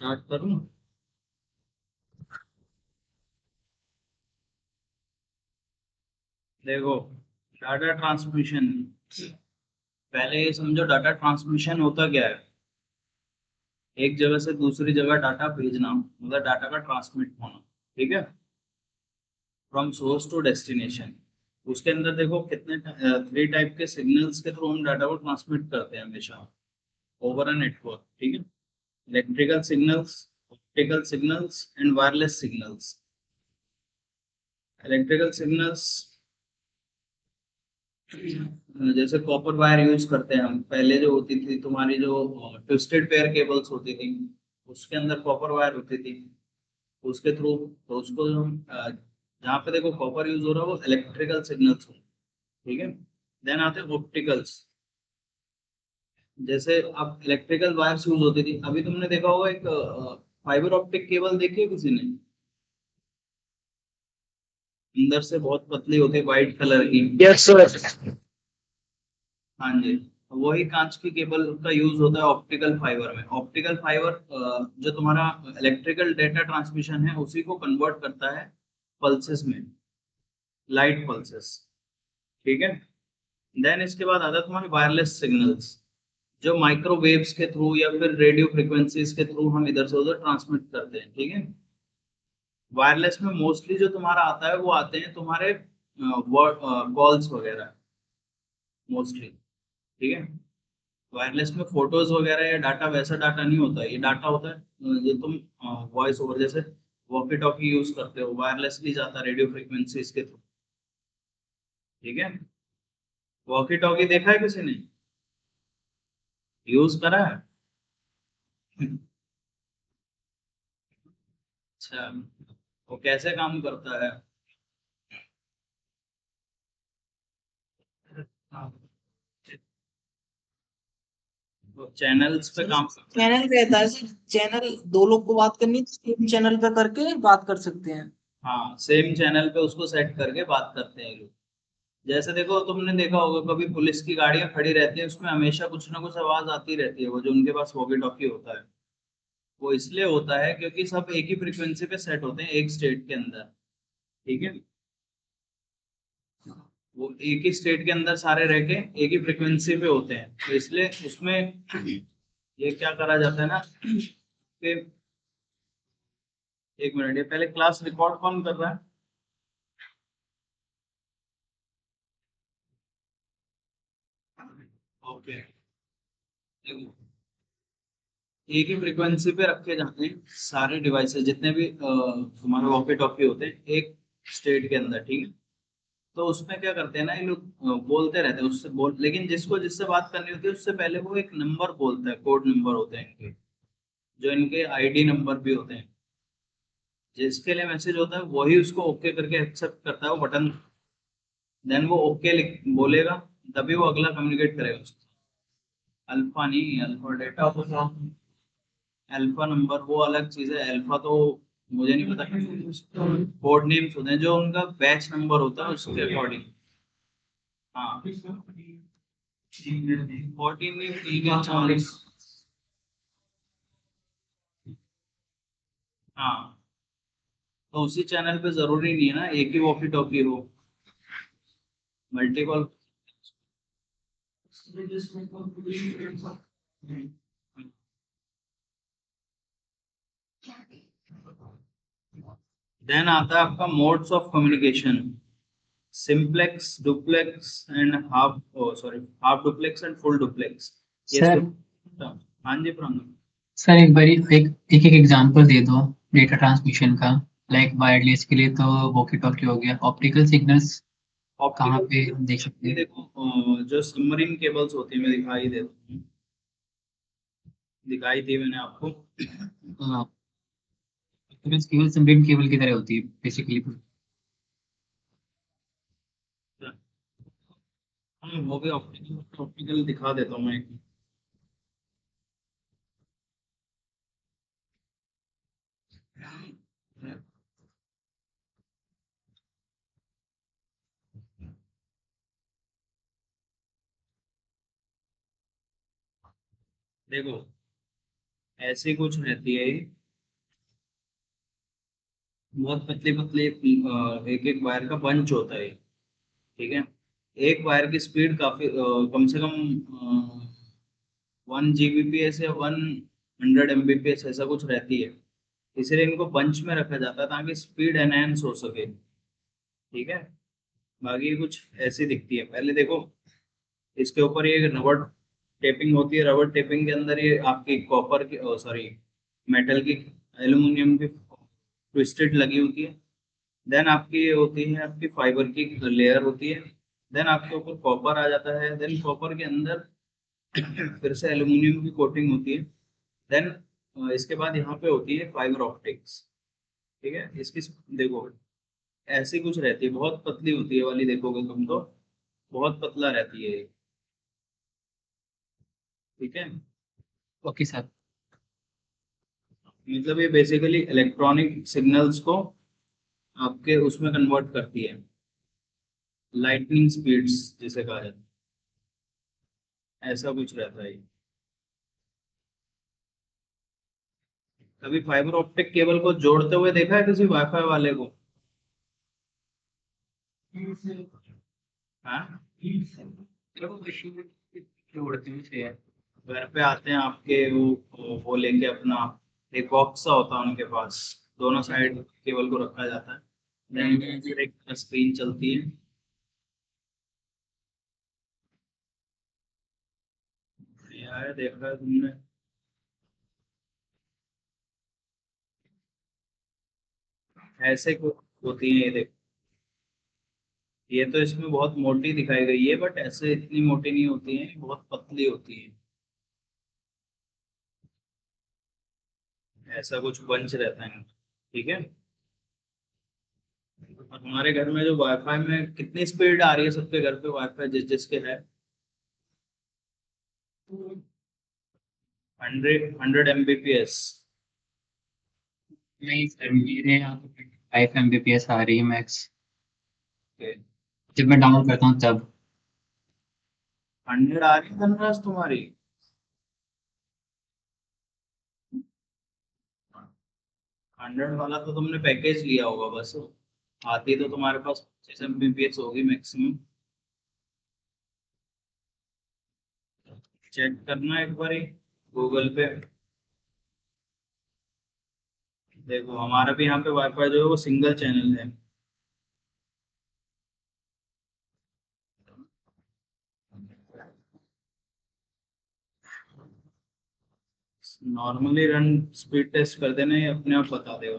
Start करूं। देखो, data transmission, पहले ये समझो डाटा ट्रांसमिशन होता क्या है। एक जगह से दूसरी जगह डाटा भेजना मतलब डाटा का ट्रांसमिट होना। ठीक है, फ्रॉम सोर्स टू डेस्टिनेशन। उसके अंदर देखो कितने 3 टाइप के सिग्नल्स के थ्रू हम डाटा को ट्रांसमिट करते हैं हमेशा ओवर अ नेटवर्क। ठीक है, electrical signals, optical signals and wireless signals. Electrical signals जैसे कॉपर वायर यूज करते हैं हम। पहले जो होती थी तुम्हारी जो ट्विस्टेड पेयर केबल्स होती थी, उसके अंदर कॉपर वायर होती थी। उसके थ्रू तो उसको जो जहाँ पे देखो कॉपर यूज हो रहा है वो इलेक्ट्रिकल सिग्नल्स हो। ठीक है, देन आते हैं ऑप्टिकल्स। जैसे अब इलेक्ट्रिकल वायर्स यूज होती थी, अभी तुमने देखा होगा एक फाइबर ऑप्टिक केबल देखी है किसी ने? अंदर से बहुत पतली होती है, व्हाइट कलर की। Yes sir. हाँ जी, वही कांच की केबल का यूज होता है ऑप्टिकल फाइबर में। ऑप्टिकल फाइबर जो तुम्हारा इलेक्ट्रिकल डेटा ट्रांसमिशन है उसी को कन्वर्ट करता है पल्सेस में, लाइट पल्सेस। ठीक है, देन इसके बाद आता है तुम्हारे वायरलेस सिग्नल्स, जो माइक्रोवेव्स के थ्रू या फिर रेडियो फ्रिक्वेंसीज के थ्रू हम इधर से उधर ट्रांसमिट करते हैं। ठीक है, वायरलेस में मोस्टली जो तुम्हारा आता है वो आते हैं तुम्हारे कॉल्स वगैरह मोस्टली। ठीक है, वायरलेस में फोटोज वगैरह या डाटा, वैसा डाटा नहीं होता है। ये डाटा होता है जो तुम वॉइस ओवर जैसे वॉकी टॉकी यूज करते हो, वायरलेसली जाता है रेडियो फ्रिक्वेंसीज के थ्रू। ठीक है, वॉकी टॉकी देखा है किसी ने? यूज करा है? अच्छा, वो कैसे काम करता है? वो चैनल्स पे सर काम करता है। चैनल रहता है सर, चैनल दो लोग को बात करनी है तो सेम चैनल पे करके बात कर सकते हैं। हाँ, सेम चैनल पे उसको सेट करके बात करते हैं लोग। जैसे देखो, तुमने देखा होगा कभी पुलिस की गाड़ियां खड़ी रहती है, उसमें हमेशा कुछ ना कुछ आवाज आती रहती है, वो जो उनके पास वॉकी टॉकी होता है। वो इसलिए होता है क्योंकि सब एक ही फ्रिक्वेंसी पे सेट होते हैं एक स्टेट के अंदर। ठीक है, वो एक ही स्टेट के अंदर सारे रह के एक ही फ्रिक्वेंसी पे होते हैं, तो इसलिए उसमें ये क्या करा जाता है ना कि एक मिनट, ये पहले क्लास रिकॉर्ड कौन कर रहा है? ओके, एक ही फ्रिक्वेंसी पे रखे जाते हैं सारे डिवाइसेस जितने भी तुम्हारे वॉकी टॉकी होते हैं एक स्टेट के अंदर। ठीक है, तो उसमें क्या करते हैं ना, ये लोग बोलते रहते हैं उससे बोल, लेकिन जिसको जिससे बात करनी होती है उससे पहले वो एक नंबर बोलता है, कोड नंबर होते हैं इनके, जो इनके आईडी नंबर भी होते हैं। जिसके लिए मैसेज होता है वही उसको ओके करके एक्सेप्ट करता है वो बटन, देन वो ओके लिख बोलेगा, तभी वो अगला कम्युनिकेट करेगा उसको। अल्फा नहीं, अल्फा डेटा, अल्फा नंबर वो अलग चीज है। अल्फा तो मुझे नहीं पता, कोड नेम्स होते हैं जो उनका बैच नंबर होता है उसके अकॉर्डिंग। हाँ, 14 नहीं, 3 या 4। हाँ, तो उसी चैनल पे जरूरी नहीं है ना एक ही वॉकी टॉकी हो, मल्टीपल। देन आता है आपका modes of communication, simplex, duplex and half, sorry, half duplex and full duplex. ये सर हाँ जी प्रणव। सर एक बारी एक एग्जांपल दे दो डेटा ट्रांसमिशन का। लाइक वायरलेस के लिए तो वॉकी टॉकी हो गया, ऑप्टिकल सिग्नल्स कहाँ ऑप्टिकल पे हम देख सकते ये हैं? देखो, जो सबमरीन केबल्स होती है, मैं दिखाई देता हूँ, दिखाई दी मैंने आपको। ऑप्टिकल केबल सबमरीन केबल की तरह होती है बेसिकली। वो भी ऑप्टिकल ऑप्टिकल दिखा देता हूँ मैं एक। देखो, ऐसी कुछ रहती है ये, बहुत पतली पतली एक एक वायर का बंच होता है ये, ठीक है। एक वायर की स्पीड काफी कम से कम 1 Gbps या 100 Mbps ऐसा कुछ रहती है। इसलिए इनको बंच में रखा जाता है ताकि स्पीड एनहेंस हो सके, ठीक है। बाकी कुछ ऐसी दिखती है, पहले देखो इसके ऊपर ये रबर टेपिंग होती है। रबर टेपिंग के अंदर ये आपकी कॉपर की, सॉरी, मेटल की, एल्यूमिनियम की ट्विस्टेड लगी होती है। देन आपकी ये होती है, आपकी फाइबर की लेयर होती है। देन आपके ऊपर कॉपर आ जाता है। देन कॉपर के अंदर फिर से एल्यूमिनियम की कोटिंग होती है। देन इसके बाद यहाँ पे होती है फाइबर ऑप्टिक्स, ठीक है। इसकी देखो ऐसी कुछ रहती है, बहुत पतली होती है वाली, देखोगे तुम तो बहुत पतला रहती है ये, ठीक है। Okay sir. मतलब ये बेसिकली इलेक्ट्रॉनिक सिग्नल्स को आपके उसमें कन्वर्ट करती है, लाइटनिंग स्पीड्स जिसे कहा जाता है, ऐसा कुछ रहता है ये। कभी फाइबर ऑप्टिक केबल को जोड़ते हुए देखा है किसी वाईफाई वाले को? हाँ, जोड़ते हैं उसे। घर पे आते हैं आपके, वो लेके अपना एक बॉक्स सा होता है उनके पास, दोनों साइड केबल को रखा जाता है। Then फिर एक स्क्रीन चलती है। यार देखा है तुमने? ऐसे होती है ये, देखो ये तो इसमें बहुत मोटी दिखाई गई है, बट ऐसे इतनी मोटी नहीं होती है, बहुत पतली होती है। ऐसा कुछ बंच रहता है, ठीक है। और हमारे घर में जो वाईफाई में कितनी स्पीड आ रही है, सबके घर पे वाईफाई जिस जिसके है, 100 Mbps। नहीं सर, मेरे यहाँ तो 5 Mbps आ रही है मैक्स, जब मैं डाउनलोड करता हूँ तब। 100 आ रही है धनराज तुम्हारी? 100 वाला तो तुमने पैकेज लिया होगा बस, आती तो तुम्हारे पास 25 Mbps होगी मैक्सिमम। चेक करना एक बार गूगल पे। देखो हमारा भी यहाँ पे वाईफाई जो है वो सिंगल चैनल है। नॉर्मली रन स्पीड टेस्ट कर देना, ये अपने आप बता देगा।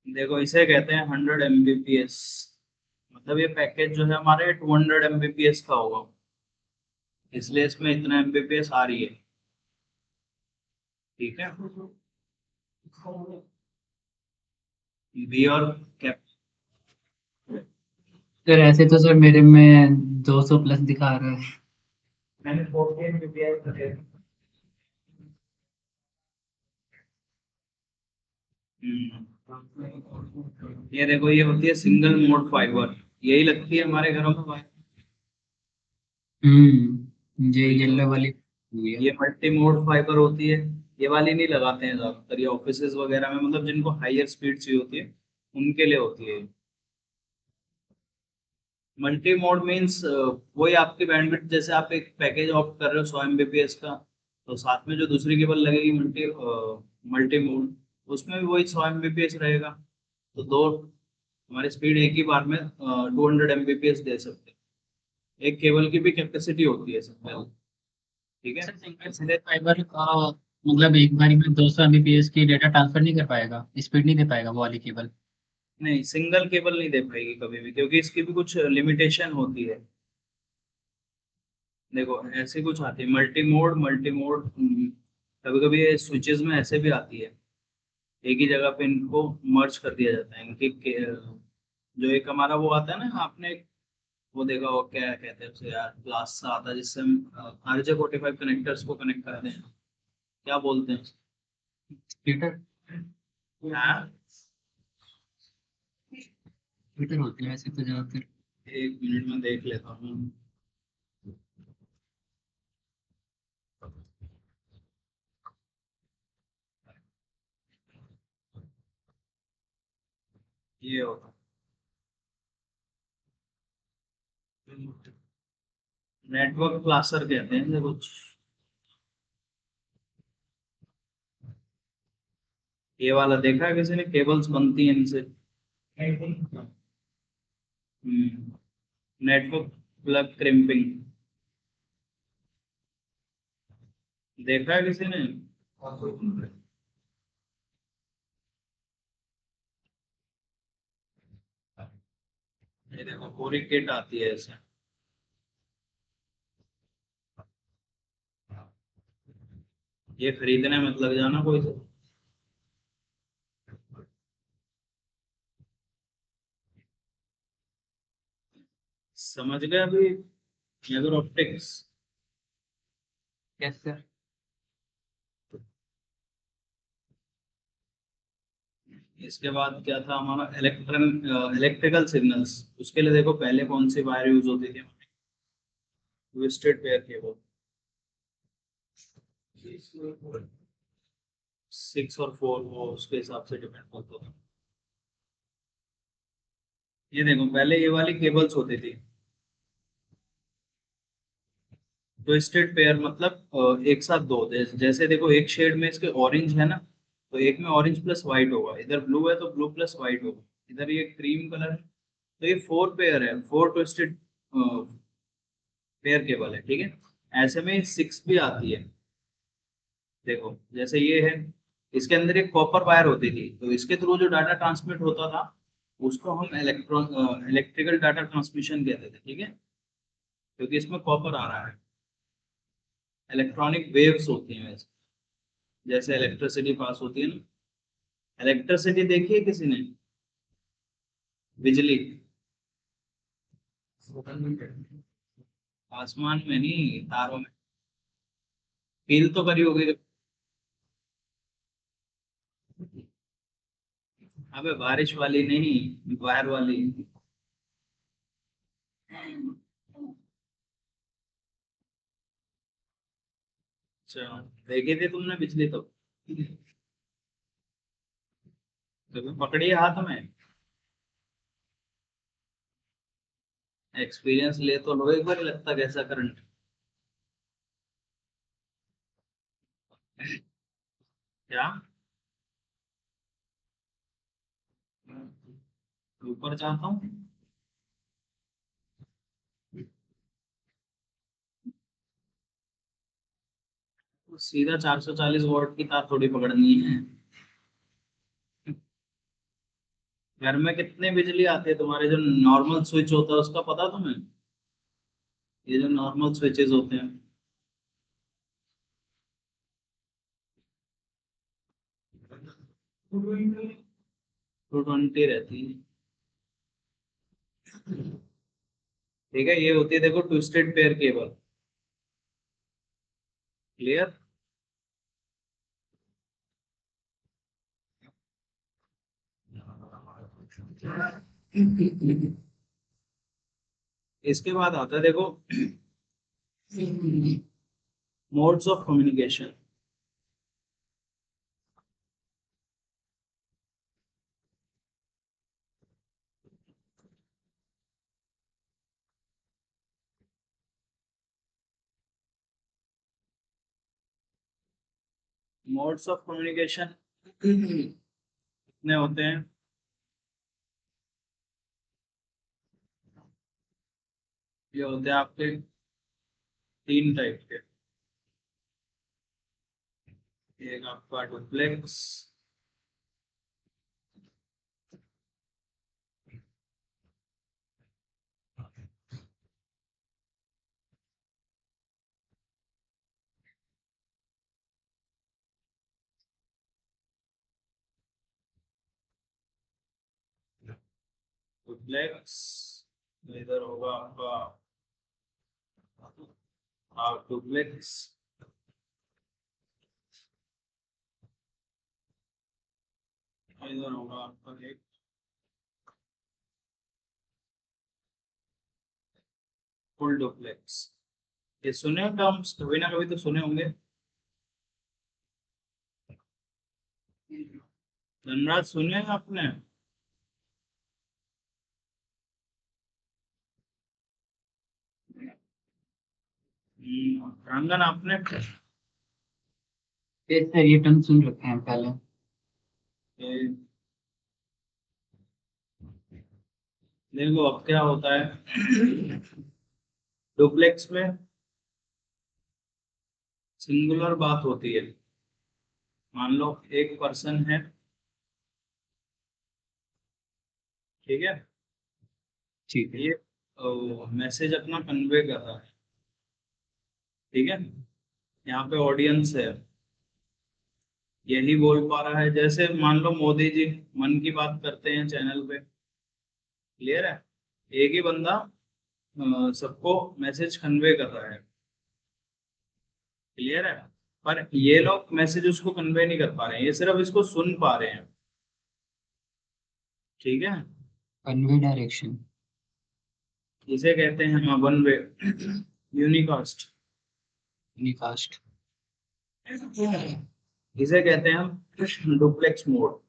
देखो इसे कहते हैं 100 Mbps, मतलब ये पैकेज जो है हमारे 200 Mbps का होगा, इसलिए इसमें इतना Mbps आ रही है, ठीक है। बी और कैप। सर ऐसे तो सर मेरे में 200 प्लस दिखा रहा है। मैंने 40 Mbps रखे। ये देखो ये होती है सिंगल मोड फाइबर, यही लगती है हमारे घरों में। ये येलो वाली हुई है। ये मल्टी मोड फाइबर होती है, ये वाली नहीं लगाते हैं ज्यादातर, ये ऑफिसेज वगैरह में, मतलब जिनको हायर स्पीड चाहिए होती है उनके लिए होती है। मल्टी मोड मीन्स वही आपकी बैंडविड्थ, जैसे आप एक पैकेज ऑप्ट कर रहे हो 100 Mbps का, तो साथ में जो दूसरी केबल लगेगी मल्टी मल्टी मोड, उसमें भी वही 100 Mbps रहेगा। तो दो हमारी स्पीड एक ही बार में 200 Mbps दे सकते हैं। एक केबल की भी कैपेसिटी होती है सर, ठीक है। सर सिंगल सिलेक्ट फाइबर का मतलब एक बारी में 200 Mbps की डेटा ट्रांसफर नहीं कर पाएगा, स्पीड नहीं दे पाएगा वो वाली केबल? नहीं, सिंगल केबल नहीं दे पाएगी कभी भी, क्योंकि इसकी भी कुछ लिमिटेशन होती है। देखो ऐसे कुछ आती है मल्टी मोड, कभी कभी ये स्विचेस में ऐसे भी आती है, एक ही जगह पे इनको मर्ज कर दिया जाता है इनके जो एक हमारा वो आता है ना, आपने वो देखा हो, क्या कहते हैं उसे यार, क्लास सा आता है जिससे हम RJ45 कनेक्टर्स को कनेक्ट करते हैं, क्या बोलते हैं? ट्विटर हाँ, ट्विटर होते हैं वैसे तो ज्यादातर। एक मिनट में देख लेता हूँ। ये होता नेटवर्क क्लासर कहते हैं कुछ। ये वाला देखा है किसी ने? केबल्स बनती हैं इनसे। नेटवर्क प्लग क्रिम्पिंग देखा है किसी ने? ये देखो पूरी किट आती है ऐसे। ये खरीदने मत लग जाना कोई से। समझ गए अभी? Fibre optics. Yes sir. इसके बाद क्या था हमारा? Electrical signals. उसके लिए देखो पहले कौन सी वायर यूज होती थी? Twisted pair cable. 6 और 4 वो उसके हिसाब से डिपेंड करता था। ये देखो पहले ये वाली केबल्स होती थी ट्विस्टेड पेयर, मतलब एक साथ दो। जैसे देखो एक शेड में इसके ऑरेंज है ना, तो एक में ऑरेंज प्लस व्हाइट होगा। इधर ब्लू है तो ब्लू प्लस व्हाइट होगा। इधर ये क्रीम कलर है तो ये 4 पेयर है, 4 ट्विस्टेड पेयर केबल है, ठीक है। ऐसे में 6 भी आती है। देखो जैसे ये है, इसके अंदर एक कॉपर वायर होती थी, तो इसके थ्रू जो डाटा ट्रांसमिट होता था उसको हम इलेक्ट्रिकल डाटा ट्रांसमिशन कहते थे, ठीक है। क्योंकि इसमें कॉपर आ रहा है। इलेक्ट्रॉनिक वेव्स होती हैं वैसे, जैसे इलेक्ट्रिसिटी पास होती है ना। इलेक्ट्रिसिटी देखी है किसी ने? बिजली। आसमान में नहीं, तारों में। फील तो करी होगी। अबे बारिश वाली नहीं, वायर वाली। अच्छा, देखी थी तुमने बिजली तो? कभी पकड़ी है हाथ में? एक्सपीरियंस ले तो लो एक बार, लगता कैसा करंट। क्या? ऊपर जाता हूँ? तो सीधा 440 वॉट की तार थोड़ी पकड़नी है। घर में कितने बिजली आते हैं तुम्हारे? जो नॉर्मल स्विच होता है उसका पता तुम्हें? ये जो नॉर्मल स्विचेस होते हैं, 220 रहती है। ठीक है, ये होती है देखो ट्विस्टेड पेयर केबल। क्लियर? इसके बाद आता है देखो modes of communication. Modes of communication कितने होते हैं? ये होते हैं आपके 3 टाइप के। एक आपका डुप्लेक्स, डुप्लेक्स। इधर होगा आपका हाफ डुप्लेक्स। इधर होगा आपका एक फुल डुप्लेक्स। ये सुने टर्म्स कभी ना कभी तो सुने होंगे। धनराज सुने हैं आपने? प्रांगण आपने? ये सर ये टर्म सुन रखे हैं पहले। ये देखो अब क्या होता है डुप्लेक्स में सिंगुलर बात होती है। मान लो एक पर्सन है, ठीक है, ठीक है। ये मैसेज अपना कन्वे कर रहा है, ठीक है, यहाँ पे ऑडियंस है, यही बोल पा रहा है। जैसे मान लो मोदी जी मन की बात करते हैं चैनल पे, क्लियर है, एक ही बंदा सबको मैसेज कन्वे कर रहा है, क्लियर है, पर ये लोग मैसेज उसको कन्वे नहीं कर पा रहे हैं, ये सिर्फ इसको सुन पा रहे हैं, ठीक है। Convey direction. इसे कहते हैं वन वे यूनिकास्ट। यूनिकास्ट। इसे कहते हैं हम डुप्लेक्स मोड।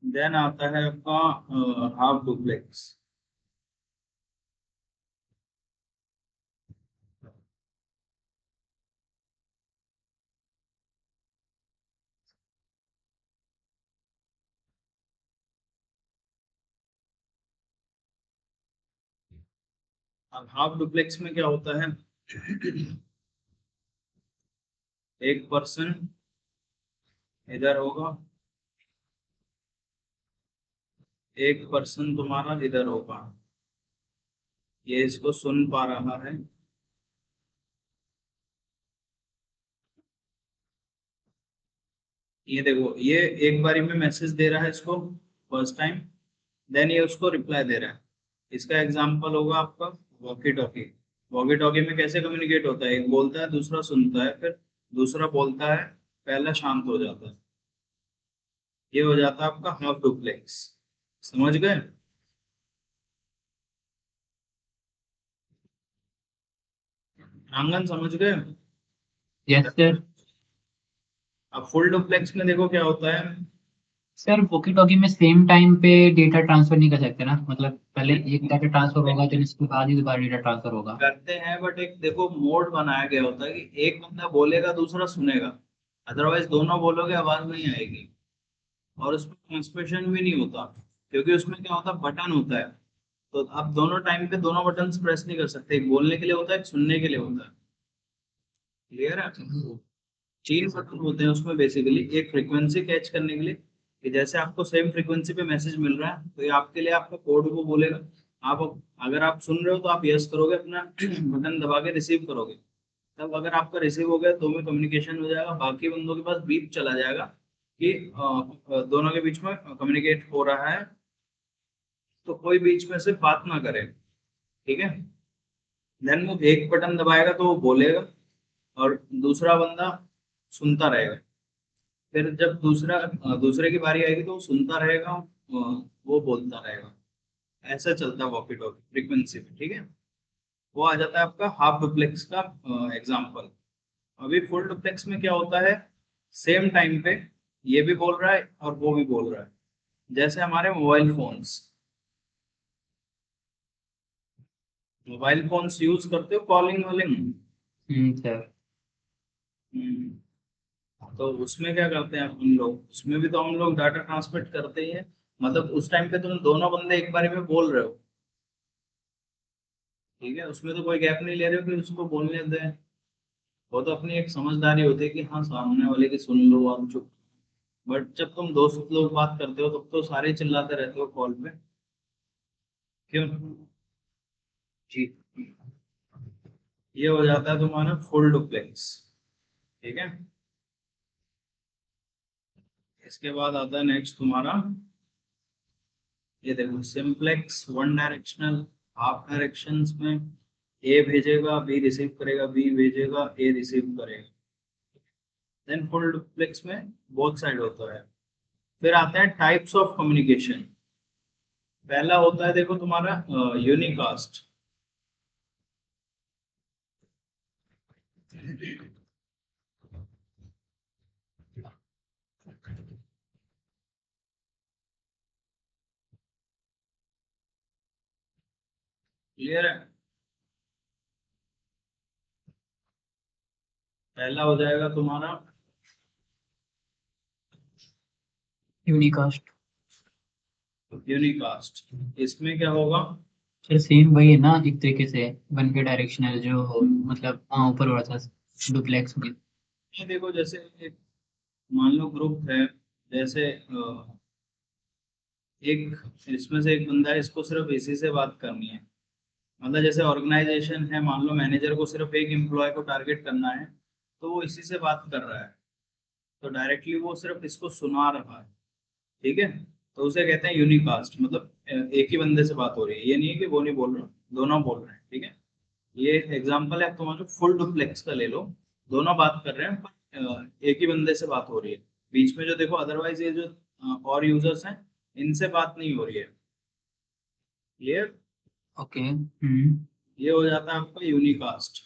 देन आता है आपका हाफ डुप्लेक्स। अब हाफ डुप्लेक्स में क्या होता है एक पर्सन इधर होगा, एक पर्सन तुम्हारा इधर होगा, ये इसको सुन पा रहा है, ये देखो ये एक बारी में मैसेज दे रहा है इसको फर्स्ट टाइम, देन ये उसको रिप्लाई दे रहा है। इसका एग्जांपल होगा आपका वॉकी टॉकी। वॉकी टॉकी में कैसे कम्युनिकेट होता है, एक बोलता है दूसरा सुनता है, फिर दूसरा बोलता है, पहला शांत हो जाता है। ये हो जाता है आपका हाफ डुप्लेक्स। समझ गए? आंगन समझ गए? Yes sir. अब फुल डुप्लेक्स में देखो क्या होता है। सर वॉकी टॉकी में सेम टाइम पे डेटा ट्रांसफर नहीं कर सकते ना, मतलब पहले एक डाटा ट्रांसफर होगा तो इसके बाद ही दोबारा डेटा ट्रांसफर होगा। करते हैं, बट एक देखो मोड बनाया गया होता है कि एक बंदा बोलेगा दूसरा सुनेगा, अदरवाइज दोनों बोलोगे आवाज नहीं आएगी, और उसमें ट्रांसमिशन भी नहीं होता, क्योंकि उसमें क्या होता है बटन होता है, तो आप दोनों टाइम पे दोनों बटन प्रेस नहीं कर सकते, एक बोलने के लिए होता है एक सुनने के लिए होता है, क्लियर है। तीन बटन होते हैं उसमें बेसिकली, एक फ्रीक्वेंसी कैच करने के लिए कि जैसे आपको सेम फ्रीक्वेंसी पे मैसेज मिल रहा है तो ये आपके लिए आपका कोड को बोलेगा, आप अगर आप सुन रहे हो तो आप यस करोगे, अपना बटन दबा के रिसीव करोगे, तब अगर आपका रिसीव हो गया तो में कम्युनिकेशन हो जाएगा, बाकी बंदों के पास बीप चला जाएगा कि दोनों के बीच में कम्युनिकेट हो रहा है, तो कोई बीच में से बात ना करे, ठीक है। देन वो एक बटन दबाएगा तो वो बोलेगा, और दूसरा बंदा सुनता रहेगा, फिर जब दूसरे की बारी आएगी तो वो सुनता रहेगा, वो बोलता रहेगा, ऐसा चलता है वॉकी टॉकी फ्रीक्वेंसी में, ठीक है। वो आ जाता है आपका हाफ डुप्लेक्स का एग्जांपल। अभी फुल डुप्लेक्स में क्या होता है, सेम टाइम पे ये भी बोल रहा है और वो भी बोल रहा है, जैसे हमारे मोबाइल फोन्स यूज करते हो कॉलिंग वॉलिंग। सर। तो उसमें क्या करते हैं हम लोग, उसमें भी तो हम लोग डाटा ट्रांसमिट करते ही हैं, मतलब उस टाइम पे तुम दोनों बंदे एक बारी में बोल रहे हो, ठीक है, उसमें तो कोई गैप नहीं ले रहे हो कि उसको बोलने दें, वो तो अपनी एक समझदारी होती है कि हाँ सामने वाले की सुन लो आप चुप। बट जब तुम दोस्त लोग बात करते हो तब तो सारे चिल्लाते रहते हो कॉल पे, क्यों? जी, ये हो जाता है तुम्हारा फुल डुप्लेक्स, ठीक है। इसके बाद आता है नेक्स्ट तुम्हारा, ये देखो simplex one directional. Half directions में ए भेजेगा, बी रिसीव करेगा, बी भेजेगा, ए रिसीव करेगा। देन फुल डुप्लेक्स में बोथ साइड होता है। फिर आता है टाइप्स ऑफ कम्युनिकेशन। पहला होता है देखो तुम्हारा यूनिकास्ट। क्लियर है? पहला हो जाएगा तुम्हारा यूनिकास्ट। यूनिकास्ट। इसमें क्या होगा? फिर सेम वही है ना, एक तरीके से वन वे डायरेक्शनल जो मतलब ऊपर हो रहा था डुप्लेक्स में। ये देखो जैसे एक मान लो ग्रुप है, जैसे एक इसमें से एक बंदा है, इसको सिर्फ इसी से बात करनी है। मतलब जैसे ऑर्गेनाइजेशन है, मान लो मैनेजर को सिर्फ एक एम्प्लॉय को टारगेट करना है, तो वो इसी से बात कर रहा है, तो डायरेक्टली वो सिर्फ इसको सुना रहा है। ठीक है, तो उसे कहते हैं यूनिकास्ट। मतलब एक ही बंदे से बात हो रही है, ये नहीं है कि वो नहीं बोल रहा, दोनों बोल रहे हैं। ठीक है, ये एग्जांपल है तुम्हारे फुल डुप्लेक्स का, ले लो। दोनों बात कर रहे हैं पर एक ही बंदे से बात हो रही है। बीच में जो देखो अदरवाइज ये जो और यूजर्स हैं, इनसे बात नहीं हो रही है। क्लियर? ओके। ये हो जाता है आपका यूनिकास्ट।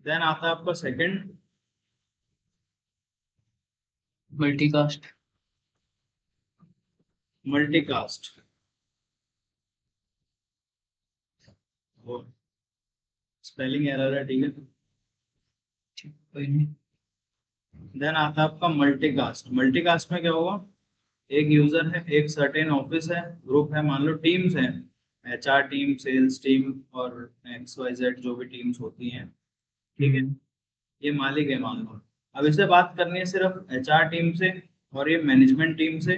देन आता है आपका सेकंड, मल्टीकास्ट। मल्टीकास्ट। वो स्पेलिंग एरर है, ठीक है। कोई नहीं। देन आता है आपका मल्टीकास्ट। मल्टीकास्ट में क्या होगा? एक यूजर है, एक सर्टेन ऑफिस है, ग्रुप है, मान लो टीम्स हैं, एचआर टीम, सेल्स टीम और एक्स वाई जेड जो भी टीम्स होती हैं। ठीक है, ये मालिक है मान लो। अब इसे बात करनी है सिर्फ एचआर टीम से, और ये मैनेजमेंट टीम से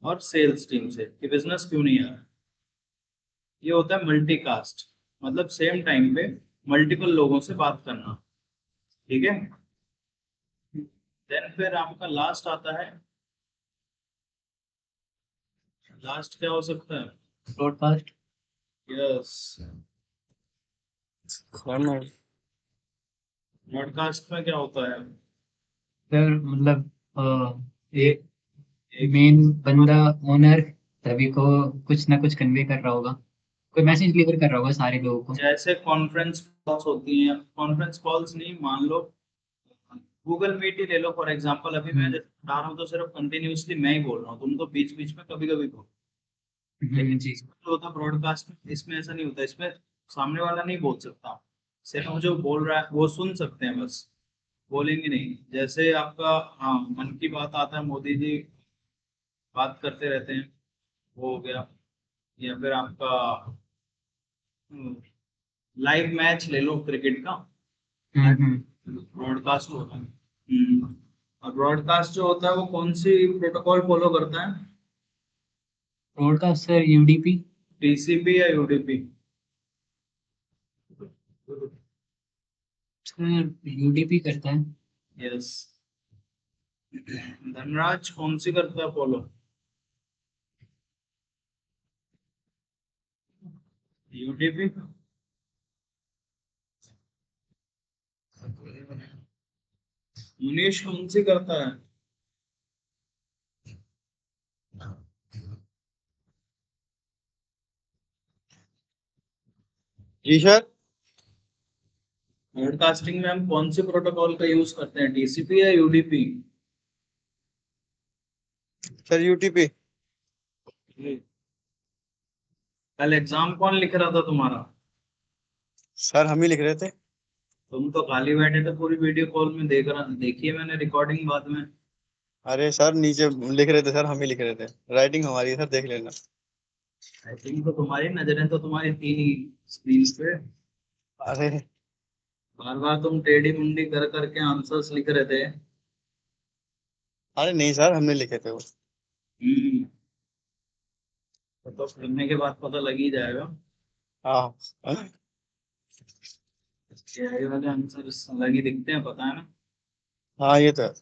और सेल्स टीम से कि बिजनेस क्यों नहीं आ रहा। ये होता है मल्टीकास्ट। मतलब सेम टाइम पे मल्टीपल लोगों से बात करना। ठीक है। देन फिर आपका लास्ट आता है, लास्ट क्या हो सकता है? ब्रॉडकास्ट। यस, ब्रॉडकास्ट में क्या होता है? फिर मतलब एक एक एक मेन बंदा, ओनर, सभी को कुछ ना कुछ कन्वे कर रहा होगा, कोई मैसेज डिलीवर कर रहा होगा सारे लोगों को। जैसे कॉन्फ्रेंस कॉल्स होती हैं, कॉन्फ्रेंस कॉल्स नहीं, मान लो गूगल मीट ही ले लो फॉर एग्जांपल। अभी मैं जैसे बता रहा हूँ तो सिर्फ कंटिन्यूअसली मैं ही बोल रहा हूँ, तुम तो बीच बीच में कभी कभी बोल। लेकिन जी। इसमें जो होता है ब्रॉडकास्ट में, इसमें ऐसा नहीं होता। इसमें सामने वाला नहीं बोल सकता, सिर्फ जो बोल रहा है वो सुन सकते हैं बस, बोलेंगे नहीं। जैसे आपका हाँ मन की बात आता है, मोदी जी बात करते रहते हैं, वो हो गया। या फिर आपका लाइव मैच ले लो क्रिकेट का, हम्म। ब्रॉडकास्ट होता है। और ब्रॉडकास्ट जो होता है वो कौन सी प्रोटोकॉल फॉलो करता है? Broadcast sir UDP. टीसीपी या यूडीपी? सर यूडीपी करता है। यस। धनराज कौन सी करता है फॉलो? यूडीपी। मुनीश कौन सी करता है? जी सर। ब्रॉडकास्टिंग में हम कौन से प्रोटोकॉल का यूज करते हैं, टीसीपी या यूडीपी? Sir UTP. कल एग्जाम कौन लिख रहा था तुम्हारा? सर हम ही लिख रहे थे। तुम तो खाली बैठे थे, पूरी वीडियो कॉल में देख रहा, देखी है मैंने रिकॉर्डिंग बाद में। अरे सर नीचे लिख रहे थे सर, हम ही लिख रहे थे। राइटिंग हमारी है सर, देख लेना। आई थिंक तो तुम्हारी नजरें तो तुम्हारी तीन ही स्क्रीन पे। अरे बार बार तुम टेढ़ी मुंडी कर करके आंसर्स लिख रहे थे। अरे नहीं सर, हमने लिखे थे वो। हम्म, तो पढ़ने के बाद पता लग ही जाएगा। हाँ। ये वाले आंसर्स अलग ही दिखते हैं, पता है ना। हाँ ये तो है।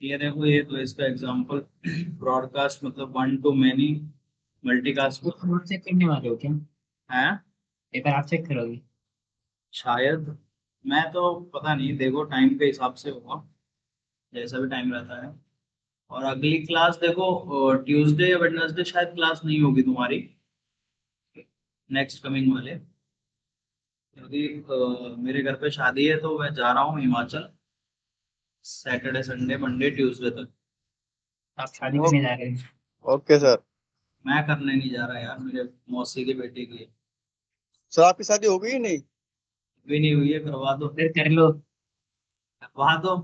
ये देखो, ये तो इसका एग्जांपल ब्रॉडकास्ट मतलब वन टू मैनी, मल्टीकास्ट वो तो नोट चेक करने वाले हो क्या? है पेपर आप चेक करोगे? शायद। मैं तो पता नहीं, देखो टाइम के हिसाब से होगा, जैसा भी टाइम रहता है। और अगली क्लास देखो ट्यूसडे या वेडनेसडे शायद क्लास नहीं होगी तुम्हारी, नेक्स्ट कमिंग वाले, क्योंकि मेरे घर पे शादी है तो मैं जा रहा हूँ Himachal Saturday Sunday Monday Tuesday तक। आप शादी ओ- करने जा रहे हैं? Okay sir. मैं करने नहीं जा रहा यार, मेरे मौसी की बेटी की है। सर आपकी शादी हो गई ही नहीं? भी नहीं हुई है, करवा दो, फिर कर लो। करवा दो।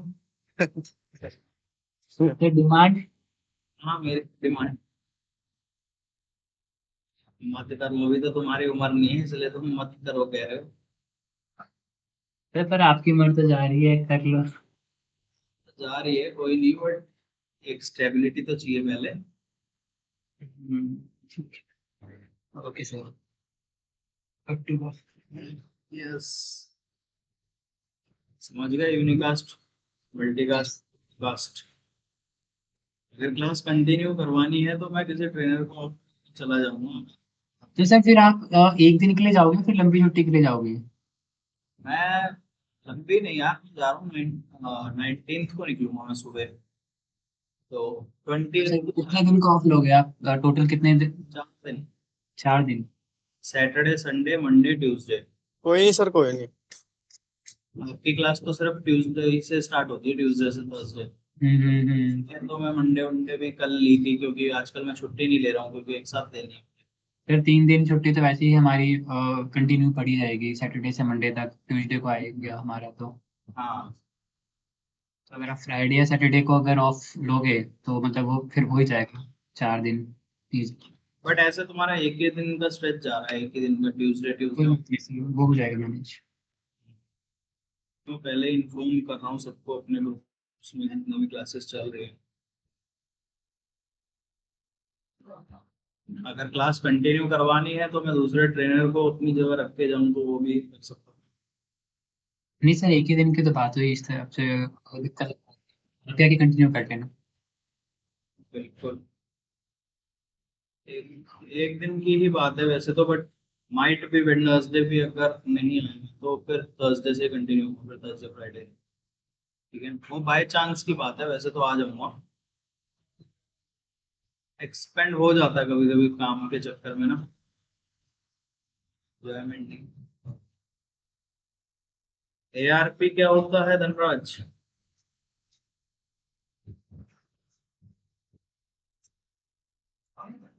फिर डिमांड। हाँ मेरी डिमांड मत कर लो, अभी तो तुम्हारी उम्र नहीं है इसलिए तुम मत करो कह रहे हो। फिर पर आपकी उम्र तो जा रही है, कर लो। जा रही है कोई नहीं, बट एक स्टेबिलिटी तो चाहिए पहले। ठीक है, okay sir. Up to. Yes, समझ गए, यूनिकास्ट मल्टीकास्ट कास्ट। अगर क्लास कंटिन्यू करवानी है तो मैं किसी ट्रेनर को चला जाऊंगा। तो सर फिर आप एक दिन के लिए जाओगे फिर लंबी छुट्टी के लिए जाओगे? मैं लंबी नहीं यार, मैं जा रहा हूँ 19th को निकलूंगा मैं सुबह, तो तो 20 सर कितने दिन को ऑफ लोगे आप, टोटल कितने दिन? 4 दिन, 4 दिन। Saturday Sunday Monday Tuesday. कोई नहीं सर, कोई नहीं। आपकी क्लास तो सिर्फ ट्यूसडे से स्टार्ट होती है, ट्यूसडे से थर्सडे। हम्म। ये तो मैं मंडे वनडे भी कल ली थी, क्योंकि आजकल मैं छुट्टी नहीं ले रहा हूँ क्योंकि एक साथ लेनी है। फिर 3 दिन छुट्टी तो वैसे ही हमारी कंटिन्यू पड़ी जाएगी, सैटरडे से मंडे तक, ट्यूसडे को आएगा हमारा तो। हाँ तो अगर आप फ्राइडे या सैटरडे को अगर ऑफ लोगे तो मतलब वो फिर हो ही जाएगा 4 दिन। प्लीज। बट ऐसे तुम्हारा एक ही दिन का स्ट्रेच जा रहा है, एक ही दिन का ट्यूसडे कोई ट्यूसडे। बात नहीं सर, वो हो जाएगा मैनेज। तो पहले इन्फॉर्म कर रहा हूँ सबको अपने ग्रुप्स में जितने भी क्लासेस चल रहे हैं। अगर क्लास कंटिन्यू करवानी है तो मैं दूसरे ट्रेनर को अपनी जगह रख के जाऊँ तो वो भी कर सकता हूँ। नहीं सर, एक ही दिन की तो बात हुई, इस तरफ से दिक्कत क्या कि कंटिन्यू कर लेना। बिल्कुल, एक दिन की ही बात है वैसे तो, बट माइट भी वेडनेसडे भी अगर नहीं आए तो फिर थर्सडे से कंटिन्यू होगा, फिर थर्सडे फ्राइडे। ठीक है, वो बाय चांस की बात है, वैसे तो आ जाऊंगा। एक्सपेंड हो जाता है कभी कभी काम के चक्कर में ना, एंजॉयमेंट नहीं। एआरपी क्या होता है धनराज?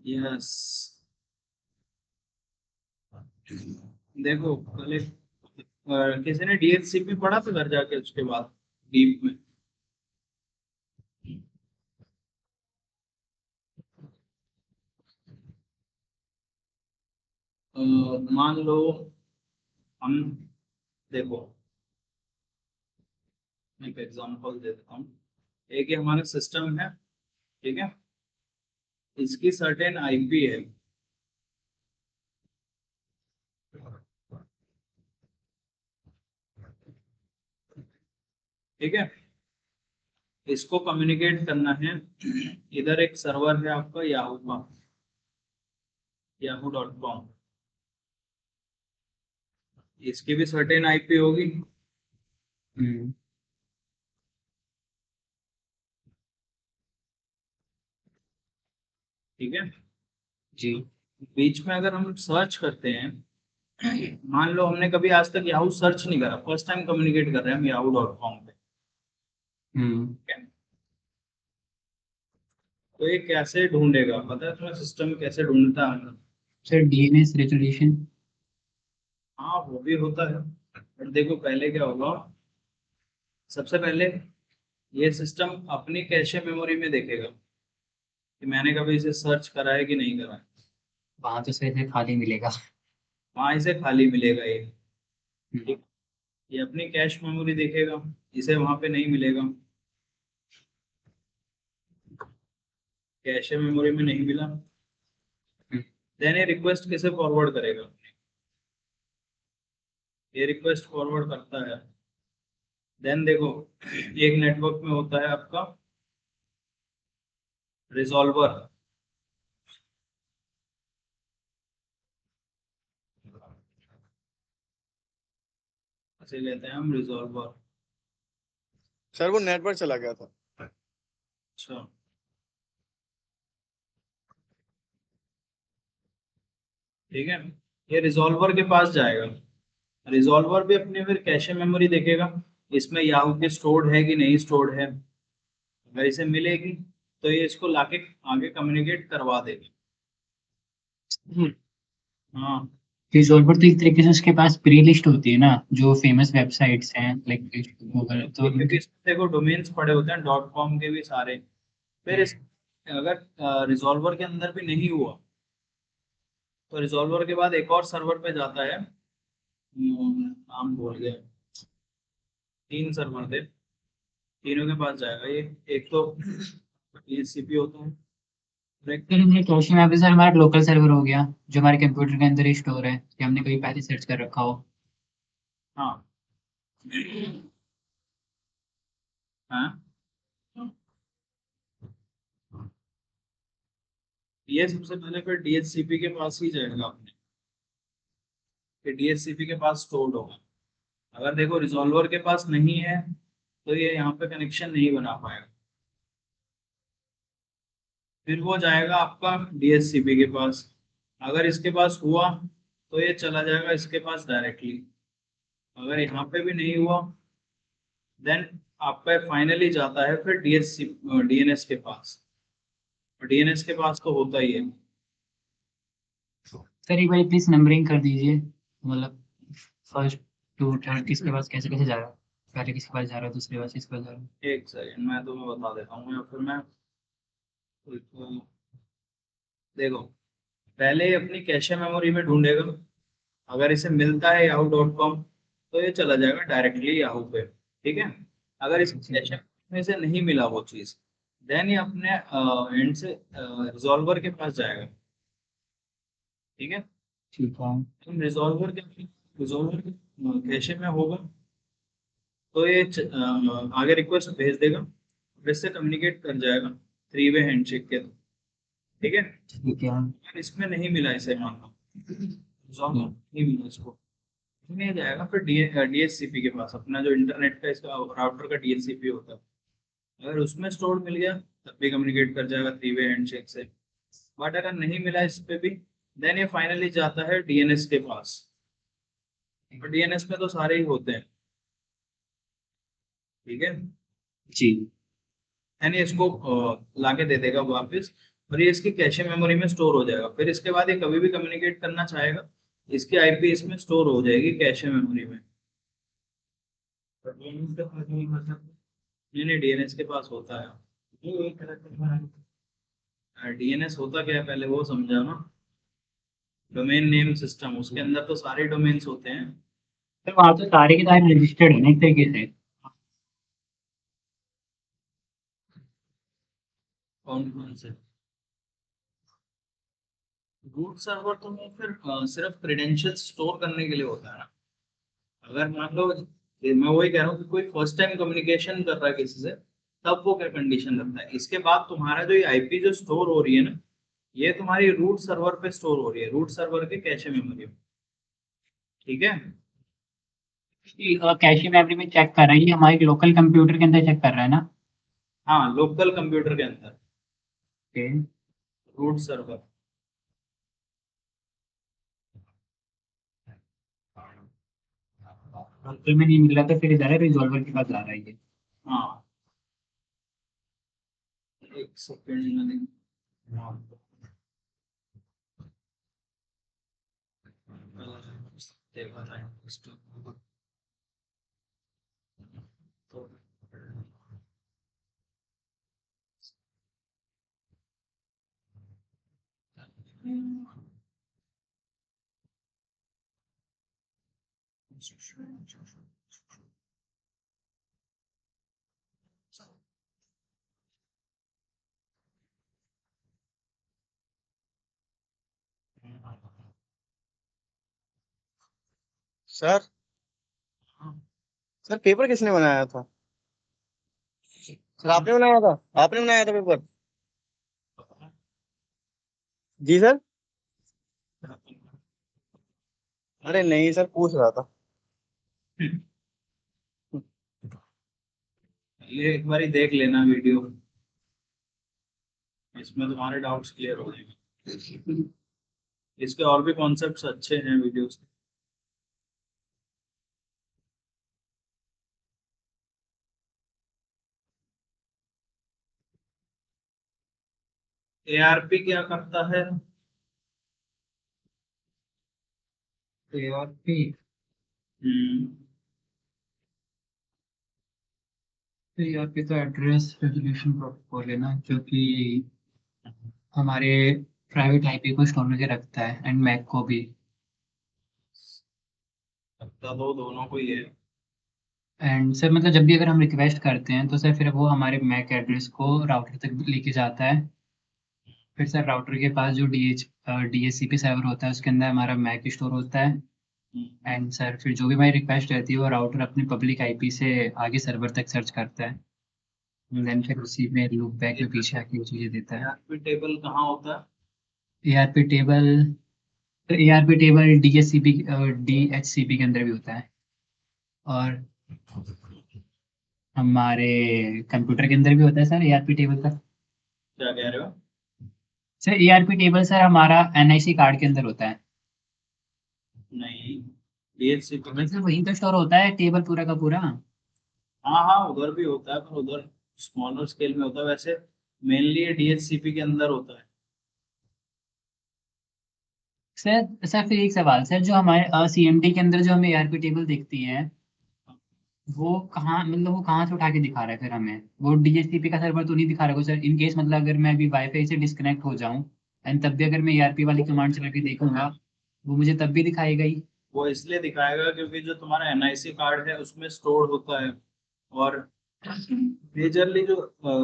यस, देखो कल एक किसी ने डीएचसीपी पढ़ा था घर जाके उसके बाद डीप में। मान लो हम, देखो एक एग्जांपल दे देता हूँ। एक ये हमारा सिस्टम है, ठीक है, इसकी सर्टेन आईपी है, ठीक है। इसको कम्युनिकेट करना है, इधर एक सर्वर है आपका याहू का, yahoo.com, इसकी भी सर्टेन आईपी होगी, हम्म। ठीक है। जी। बीच में अगर हम सर्च करते हैं, मान लो हमने कभी आज तक याहू सर्च नहीं करा, फर्स्ट टाइम कम्युनिकेट कर रहे हैं हम yahoo.com पे, हम्म। ठीक है? तो ये कैसे ढूंढेगा, पता है तुम्हें सिस्टम कैसे ढूंढता है? Sir DNS resolution. हाँ वो भी होता है, बट देखो पहले क्या होगा, सबसे पहले ये सिस्टम अपनी कैशे मेमोरी में देखेगा कि मैंने कभी इसे सर्च करा है कि नहीं करा है। वहां तो सर खाली मिलेगा। वहां इसे खाली मिलेगा ये, हम्म। ठीक। ये अपनी कैश मेमोरी देखेगा, इसे वहां पे नहीं मिलेगा, कैशे मेमोरी में नहीं मिला। हम्म। देन ये रिक्वेस्ट किसे फॉरवर्ड करेगा, ये रिक्वेस्ट फॉरवर्ड करता है। देन देखो, एक नेटवर्क में होता है आपका रिजॉल्वर, ऐसे कहते हैं हम रिजॉल्वर। सर वो नेटवर्क चला गया था। अच्छा, ठीक है, ये रिजॉल्वर के पास जाएगा। रिजॉल्वर भी अपने फिर कैशे मेमोरी देखेगा, इसमें याहू के स्टोर्ड है कि नहीं स्टोर्ड है। अगर इसे मिलेगी तो ये इसको लाके आगे कम्युनिकेट करवा देगा। हाँ, रिजॉल्वर तो एक तरीके से उसके पास प्री लिस्ट होती है ना, जो फेमस वेबसाइट्स हैं लाइक गूगल, तो क्योंकि इसमें देखो डोमेन्स पड़े होते हैं डॉट कॉम के भी सारे। फिर इस अगर रिजॉल्वर के अंदर भी नहीं हुआ तो रिजॉल्वर के बाद एक और सर्वर पे जाता है, नाम भूल गया, 3 सर्वर थे, तीनों के पास जाएगा ये। एक तो टीसीपी होता है, एक फिर ये कैशे में सर हमारा लोकल सर्वर हो गया, जो हमारे कंप्यूटर के अंदर ही स्टोर है, कि हमने कहीं पहले सर्च कर रखा हो। हाँ हाँ, ये सबसे पहले फिर डीएचसीपी के पास ही जाएगा अपने, कि डीएचसीपी के पास स्टोर्ड होगा। अगर देखो रिजॉल्वर के पास नहीं है तो ये यहाँ पे कनेक्शन नहीं बना पाएगा। फिर वो जाएगा आपका डीएचसीपी के पास, अगर इसके पास हुआ तो ये चला जाएगा इसके पास डायरेक्टली। अगर यहाँ पे भी नहीं हुआ देन आपका फाइनली जाता है फिर डीएनएस के पास। डीएनएस के पास तो होता ही है। सर एक बार प्लीज नंबरिंग कर दीजिए, मतलब फर्स्ट टू थर्ड किसके पास कैसे कैसे जा रहा है, पहले किसके पास जा रहा है, दूसरे पास किसके पास जा रहा है। एक सेकंड मैं तुम्हें बता देता हूँ, या फिर मैं देखो, पहले ये अपनी कैशे मेमोरी में ढूंढेगा। अगर इसे मिलता है yahoo.com तो ये चला जाएगा डायरेक्टली याहू पे, ठीक है। अगर इस कैशे में से नहीं मिला वो चीज देन ये अपने एंड से रिजॉल्वर के पास जाएगा, ठीक है। ठीक है। तुम रिजॉल्वर के कैशे में होगा तो ये आगे रिक्वेस्ट भेज देगा और इससे कम्युनिकेट कर जाएगा 3 वे हैंडशेक के थ्रू, ठीक है। ठीक है। अगर इसमें नहीं मिला इसे, मान लो रिजॉल्वर नहीं मिला इसको, नहीं जाएगा फिर डीएचसीपी के पास, अपना जो इंटरनेट का इसका राउटर का डीएचसीपी होता है। अगर उसमें स्टोर मिल गया तब भी कम्युनिकेट कर जाएगा 3 वे हैंडशेक से। बट अगर नहीं मिला इस पे भी देन ये फाइनली जाता है डीएनएस के पास। और डीएनएस में तो सारे ही होते हैं, ठीक है। जी। यानी इसको लाके दे देगा वापस और ये इसकी कैशे मेमोरी में स्टोर हो जाएगा। फिर इसके बाद ये कभी भी कम्युनिकेट करना चाहेगा इसकी आईपी इसमें स्टोर हो जाएगी कैशे मेमोरी में। नहीं नहीं, डीएनएस के पास होता है। डीएनएस होता क्या है पहले वो समझा ना, डोमेन नेम सिस्टम, उसके अंदर तो सारे डोमेन्स होते हैं। सर वहाँ तो सारे के सारे रजिस्टर्ड है ना एक तरीके से। कौन कौन से रूट सर्वर तो वो फिर सिर्फ क्रेडेंशियल्स स्टोर करने के लिए होता है ना। अगर मान लो मैं वही कह रहा हूँ कि कोई फर्स्ट टाइम कम्युनिकेशन कर रहा है किसी से, तब वो क्या कंडीशन लगता है। इसके बाद तुम्हारा जो ये आईपी जो स्टोर हो रही है ना, ये तुम्हारी रूट सर्वर पे स्टोर हो रही है, रूट सर्वर के कैशे मेमोरी में, ठीक है। कैशे मेमोरी में चेक कर रहा है, ये हमारे लोकल कंप्यूटर के अंदर चेक कर रहा है ना। हाँ, लोकल कंप्यूटर के अंदर ओके। Root server. लोकल में नहीं मिल रहा तो फिर इधर रिजॉल्वर के पास जा रहा है ये। हाँ, एक सेकंड में देखा था तो सर सर पेपर किसने बनाया था? सर आपने बनाया था पेपर? जी सर। अरे नहीं सर, पूछ रहा था। ये एक बार देख लेना वीडियो, इसमें तुम्हारे डाउट्स क्लियर हो जाएंगे। इसके और भी कॉन्सेप्ट्स अच्छे हैं वीडियोस। एआरपी क्या करता है? ARP हम्म, तो ARP तो एड्रेस रेजोल्यूशन प्रोटोकॉल है ना, जो कि हमारे प्राइवेट आईपी को स्टोर करके रखता है एंड मैक को भी। लगता तो दोनों को ही है। एंड सर मतलब जब भी अगर हम रिक्वेस्ट करते हैं तो सर फिर वो हमारे मैक एड्रेस को राउटर तक लेके जाता है। फिर सर राउटर के पास जो DHCP सर्वर होता है उसके अंदर हमारा मैक स्टोर होता है। हम्म, एंड सर फिर जो भी हमारी रिक्वेस्ट रहती है वो राउटर अपनी पब्लिक आईपी से आगे सर्वर तक सर्च करता है। देन फिर उसी में लूप बैक में पीछे आके वो चीज़ें देता है। एआरपी टेबल कहाँ होता है? ARP टेबल, तो ARP टेबल DHCP के अंदर भी होता है, और हमारे कंप्यूटर के अंदर भी होता है सर ARP टेबल का। क्या कह रहे हो? सर ARP टेबल सर हमारा NIC कार्ड के अंदर होता है। नहीं, डीएचसीपी में। मतलब वहीं तो स्टोर होता है टेबल पूरा का पूरा। हाँ हाँ, उधर भी होता है पर उधर स्मॉलर स्केल में होता है। वैसे मेनली ये डीएचसीपी के अंदर होता है। सर सर फिर एक सवाल सर, जो हमारे CMD के अंदर जो हमें ARP टेबल दिखती है वो कहाँ, मतलब वो कहाँ से उठा के दिखा रहा है फिर हमें? वो DHCP का सर्वर तो नहीं दिखा रहा है सर? इन केस मतलब अगर मैं अभी वाईफाई से डिस्कनेक्ट हो जाऊं एंड तब भी अगर मैं ARP वाली कमांड चला के देखूंगा वो मुझे तब भी दिखाएगा ही। वो इसलिए दिखाएगा क्योंकि जो तुम्हारा एनआईसी कार्ड है उसमें स्टोर होता है। और मेजरली जो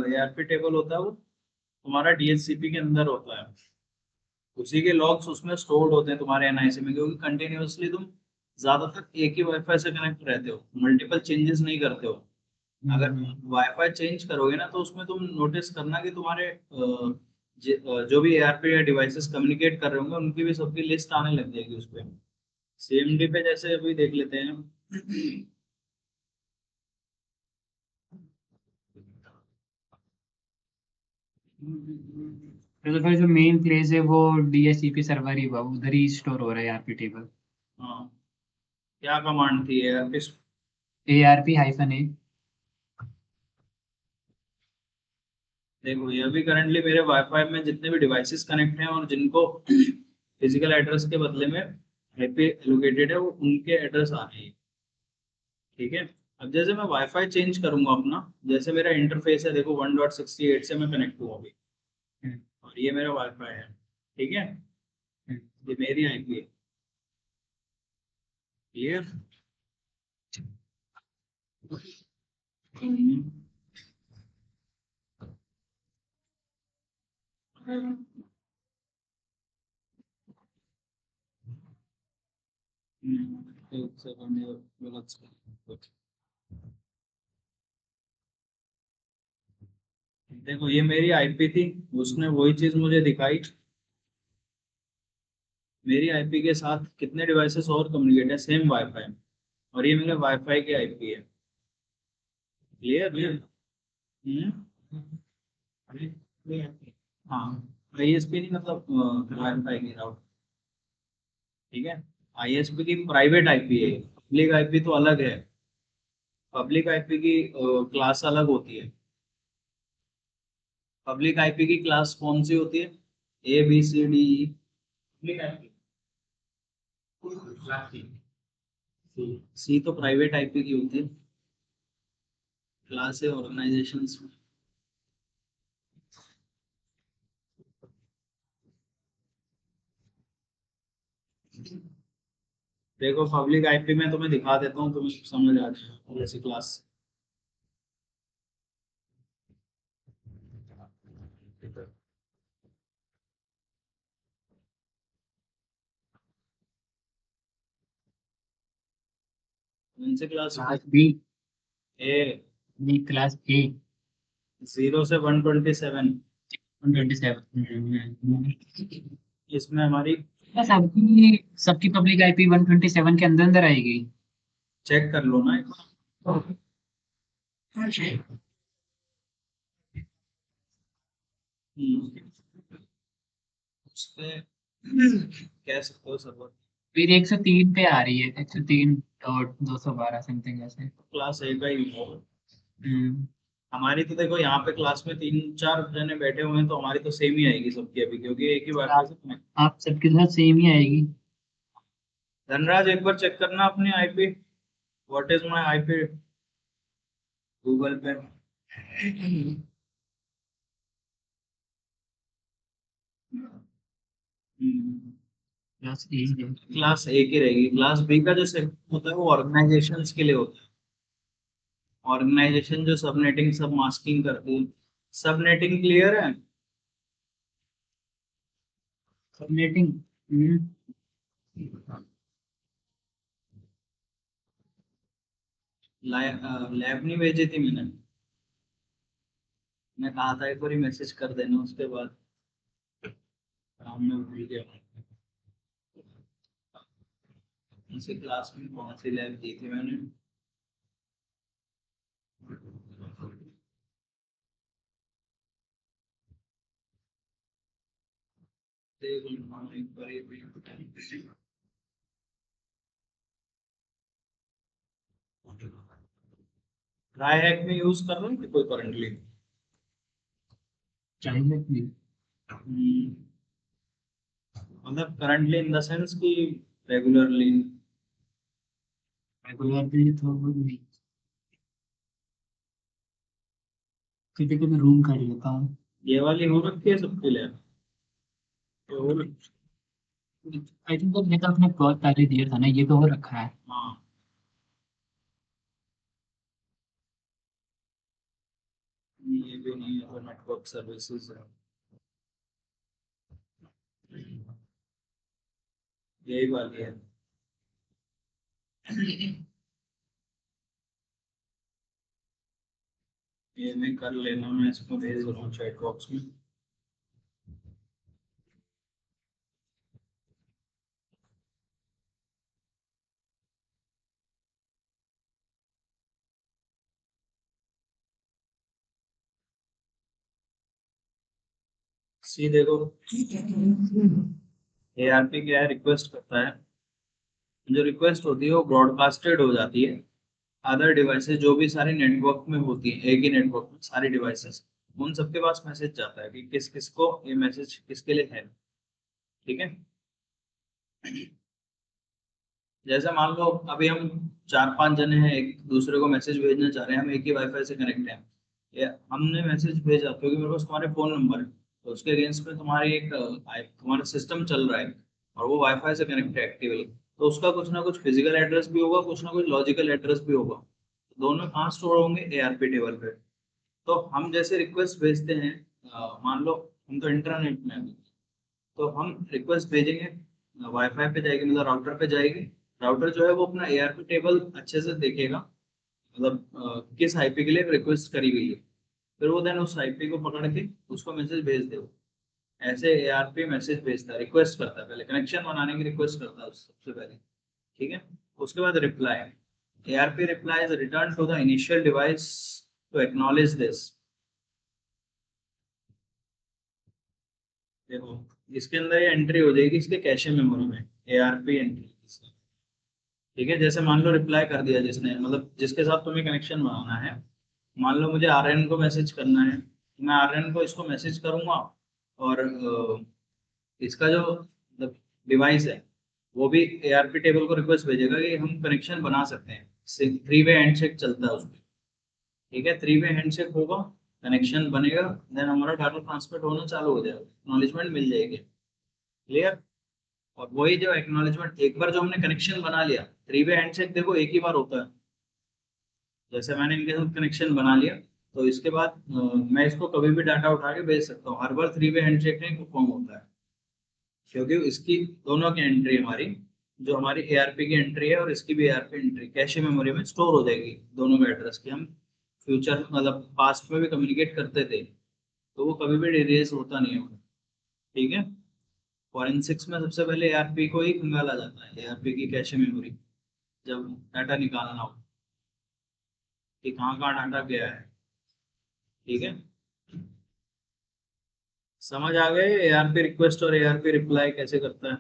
एआरपी टेबल होता है वो तुम्हारा डीएचसीपी के अंदर होता है। उसी के लॉग्स उसमें स्टोर्ड होते हैं तुम्हारे एनआईसी में, क्योंकि कंटिन्यूअसली तुम ज्यादातर एक ही वाईफाई से कनेक्ट रहते हो, मल्टीपल चेंजेस नहीं करते हो। अगर वाईफाई चेंज करोगे ना तो उसमें तुम नोटिस करना कि तुम्हारे जो भी एआरपी या डिवाइसेस कम्युनिकेट कर रहे होंगे उनकी भी सबकी लिस्ट आने लग जाएगी उस पर। सीएमडी पे जैसे अभी देख लेते हैं। तो फिर जो मेन प्लेस है वो DHCP सर्वर ही हुआ, उधर ही स्टोर हो रहा है ARP टेबल। हाँ, क्या कमांड थी यार किस? ARP-A। देखो, ये अभी करंटली मेरे वाईफाई में जितने भी डिवाइसेस कनेक्ट हैं और जिनको फिजिकल एड्रेस के बदले में आईपी एलोकेटेड है वो उनके एड्रेस आ रहे हैं। ठीक है। अब जैसे मैं वाईफाई चेंज करूंगा अपना, जैसे मेरा इंटरफेस है देखो 1.68 से मैं कनेक्ट हुआ अभी, और ये मेरा वाईफाई है। ठीक है, ये मेरी आईपी है। क्लियर? एक सेकंड, ये गलत से देखो, ये मेरी आईपी थी, उसने वही चीज मुझे दिखाई। मेरी आईपी के साथ कितने डिवाइसेस और कम्युनिकेट है सेम वाईफाई, और ये मेरे वाईफाई की आईपी है। क्लियर? हम्म। हाँ, आईएसपी नहीं, मतलब वाईफाई की राउट। ठीक है। आईएसपी की प्राइवेट आईपी है, पब्लिक आईपी तो अलग है। पब्लिक आईपी की क्लास अलग होती है। पब्लिक आईपी की क्लास कौन सी होती है? ABCDE। पब्लिक आईपी सी तो प्राइवेट आईपी की होती है। क्लास है ऑर्गेनाइजेशंस में। देखो, पब्लिक आईपी में तुम्हें दिखा देता हूँ, तुम्हें समझ आ जाएगा जैसे क्लास। कौन से class? Class B. A. B class A। 0 से 127। 127। इसमें हमारी सबकी सबकी पब्लिक आईपी 127 के अंदर अंदर आएगी। चेक कर लो ना एक बार। उसपे कह सकते हो सर्वर फिर 103 पे आ रही है, 103.212 समथिंग ऐसे। क्लास ए का ही हो। हम्म। हमारी तो देखो यहाँ पे क्लास में 3-4 जने बैठे हुए हैं, तो हमारी तो सेम ही आएगी सबकी अभी, क्योंकि एक ही वाईफाई से connect। आप सबके साथ सेम ही आएगी। धनराज एक बार चेक करना अपनी IP, what is my IP Google पे। बस यही है। क्लास ए की रहेगी। क्लास बी का जो सेक्शन होता है वो ऑर्गेनाइजेशन के लिए होता है। ऑर्गेनाइजेशन जो सबनेटिंग सब मास्किंग करती है। सबनेटिंग क्लियर है? सबनेटिंग। हम्म। लैब नहीं भेजी थी मैंने। मैं कहा था एक बार मैसेज कर देना, उसके बाद काम में भूल गया। उसी क्लास में कौन सी लैब दी थी मैंने? देख लूंगा मैं एक बार ये भी। ट्राई हैक में यूज कर रहे हैं कोई करंटली? चाहिए नहीं। मतलब करंटली इन द सेंस कि रेगुलरली? रेगुलर भी तो नहीं, कभी कभी रूम कर लेता हूँ। ये वाली हो रखी है सबके लिए? ये हो रखी- आई थिंक तो ये तो आपने बहुत पहले दिया था ना, ये तो हो रखा है। हाँ, ये भी नहीं है तो नेटवर्क सर्विसेज है। यही वाली है। ये मैं कर लेना, मैं इसको भेज रहा हूँ चैट बॉक्स में। सी देखो, एआरपी क्या है, रिक्वेस्ट करता है। जो रिक्वेस्ट होती है वो ब्रॉडकास्टेड हो जाती है अदर डिवाइसेस, जो भी सारी नेटवर्क में होती है, एक ही नेटवर्क में सारी डिवाइसेस, उन सबके पास मैसेज जाता है कि किस किस को ये मैसेज किसके लिए है। ठीक है? जैसे मान लो अभी हम 4-5 जने हैं, एक दूसरे को मैसेज भेजना चाह रहे हैं, हम एक ही वाईफाई से कनेक्ट हैं। या हमने मैसेज भेजा क्योंकि मेरे पास तुम्हारे फोन नंबर है, तो उसके अगेंस्ट में तुम्हारी एक तुम्हारा सिस्टम चल रहा है और वो वाईफाई से कनेक्ट है एक्टिवली, तो उसका कुछ ना कुछ फिजिकल एड्रेस भी होगा, कुछ ना कुछ लॉजिकल एड्रेस भी होगा। दोनों कहाँ स्टोर होंगे? एआरपी टेबल पे। तो हम जैसे रिक्वेस्ट भेजते हैं, मान लो हम तो इंटरनेट में हैं, तो हम रिक्वेस्ट भेजेंगे, वाईफाई पे जाएगी, मतलब राउटर पे जाएगी। राउटर जो है वो अपना एआरपी टेबल अच्छे से देखेगा, मतलब किस आईपी के लिए रिक्वेस्ट करी गई है। फिर वो देन उस आईपी को पकड़ के उसको मैसेज भेज दे। ऐसे एआरपी मैसेज भेजता है, रिक्वेस्ट करता है, पहले कनेक्शन बनाने की रिक्वेस्ट करता है सबसे पहले। ठीक है? उसके बाद reply, ARP reply is return to the initial device to acknowledge this. देखो, इसके अंदर ये एंट्री हो जाएगी इसके कैशे मेमोरी में, एआरपी एंट्री। ठीक है? जैसे मान लो रिप्लाई कर दिया जिसने, मतलब जिसके साथ तुम्हें कनेक्शन बनाना है, मान लो मुझे आर्यन को मैसेज करना है, तो मैं आर्यन को इसको मैसेज करूंगा, और इसका जो मतलब डिवाइस है वो भी एआरपी टेबल को रिक्वेस्ट भेजेगा कि हम कनेक्शन बना सकते हैं। 3 वे हैंडशेक चलता है उसमें। ठीक है? 3 वे हैंडशेक होगा, कनेक्शन बनेगा, देन हमारा डाटा ट्रांसमिट होना चालू हो जाएगा, एक्नॉलेजमेंट मिल जाएगी। क्लियर? और वही जो एक्नॉलेजमेंट, एक बार जो हमने कनेक्शन बना लिया, 3 वे हैंडशेक देखो एक ही बार होता है। जैसे मैंने इनके साथ कनेक्शन बना लिया, तो इसके बाद मैं इसको कभी भी डाटा उठा के भेज सकता हूँ, हर बार 3 वे हैंडशेक नहीं परफॉर्म होता है, क्योंकि इसकी दोनों की एंट्री हमारी, जो हमारी एआरपी की एंट्री है और इसकी भी एआरपी एंट्री कैशे मेमोरी में स्टोर हो जाएगी, दोनों के एड्रेस की। हम फ्यूचर मतलब पास्ट में भी कम्युनिकेट करते थे, तो वो कभी भी इरेज होता नहीं है। ठीक है? फॉरेंसिक्स में सबसे पहले एआरपी को ही खंगाला जाता है, एआरपी की कैशे मेमोरी, जब डाटा निकालना हो कि कहाँ कहाँ डाटा गया है। ठीक है, समझ आ गए एआरपी रिक्वेस्ट और एआरपी रिप्लाई कैसे करता है?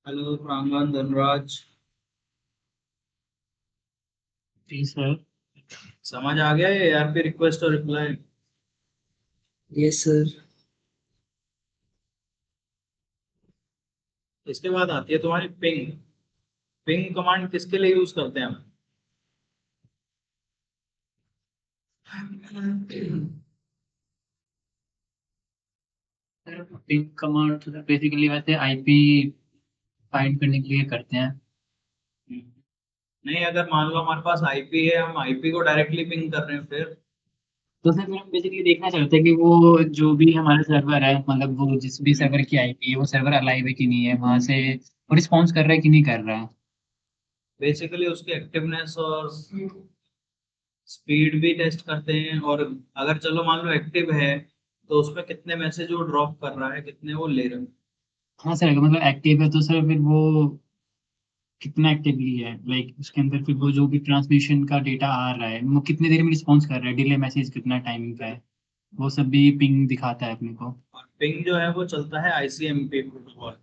हेलो प्रांगण, धनराज, जी सर। समझ आ गया एआरपी रिक्वेस्ट और रिप्लाई? Yes sir. इसके बाद आती है तुम्हारी पिंग। पिंग कमांड किसके लिए यूज करते हैं हम? पिंग कमांड तो बेसिकली वैसे आईपी फाइंड करने के लिए करते हैं। नहीं, अगर मान लो हमारे पास आईपी है, हम आईपी को डायरेक्टली पिंग कर रहे हैं, फिर? तो सर फिर हम बेसिकली देखना चाहते हैं कि वो जो भी हमारा सर्वर है, मतलब वो जिस भी सर्वर की आईपी है वो सर्वर अलाइव है कि नहीं है, वहां से वो रिस्पॉन्स कर रहा है कि नहीं कर रहा है। बेसिकली उसकी एक्टिवनेस और स्पीड भी टेस्ट करते हैं, और अगर चलो मान लो एक्टिव है तो उसमें कितने मैसेज वो ड्रॉप कर रहा है, कितने वो ले रहा है। हाँ सर, अगर मतलब एक्टिव है तो सर फिर वो कितना एक्टिवली है, लाइक उसके अंदर फिर वो जो भी ट्रांसमिशन का डेटा आ रहा है वो कितने देर में रिस्पॉन्स कर रहा है, डिले मैसेज कितना टाइमिंग का है, वो सब भी पिंग दिखाता है अपने को। और पिंग जो है वो चलता है ICMP protocol,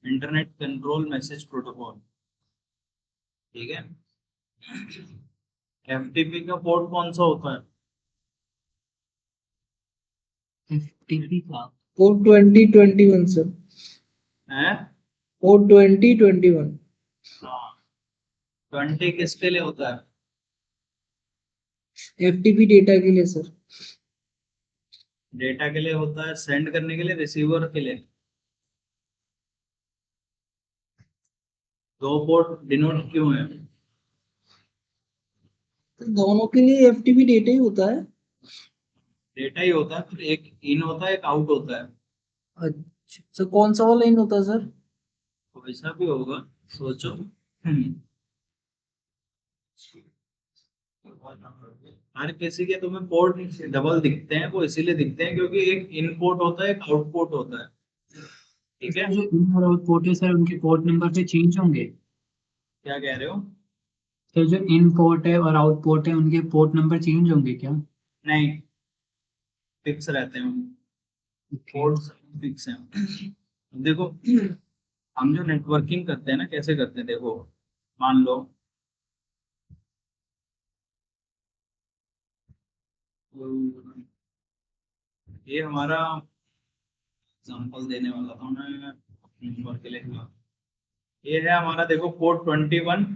internet control message protocol. ठीक है, एफटीपी का पोर्ट कौन सा होता है? एफटीपी का पोर्ट 2021 सर। हैं? पोर्ट 2021। हाँ, 20 किसके लिए होता है? एफटीपी डेटा के लिए सर। डेटा के लिए होता है, सेंड करने के लिए, रिसीवर के लिए? दो पोर्ट डिनोट क्यों है? तो दोनों के लिए एफटीपी डेटा ही होता है। डेटा ही होता है, फिर एक इन होता है, एक आउट होता है। अच्छा सर, कौन सा वाला इन होता है सर? वैसा भी होगा, सोचो। हर किसी के तुम्हें पोर्ट डबल दिखते हैं, वो इसीलिए दिखते हैं क्योंकि एक इन पोर्ट होता है, एक आउट पोर्ट होता है। ठीक है, सर जो इन और आउट पोर्ट है सर, उनके पोर्ट नंबर से चेंज होंगे? क्या कह रहे हो? सर जो इन पोर्ट है और आउट पोर्ट है उनके पोर्ट नंबर चेंज होंगे क्या? नहीं, फिक्स रहते हैं, ओके। पोर्ट फिक्स हैं। देखो, हम जो नेटवर्किंग करते हैं ना, कैसे करते हैं, देखो मान लो ये हमारा एग्जांपल देने वाला था मैं नेटवर्क के लिए। ये है हमारा, देखो पोर्ट 21,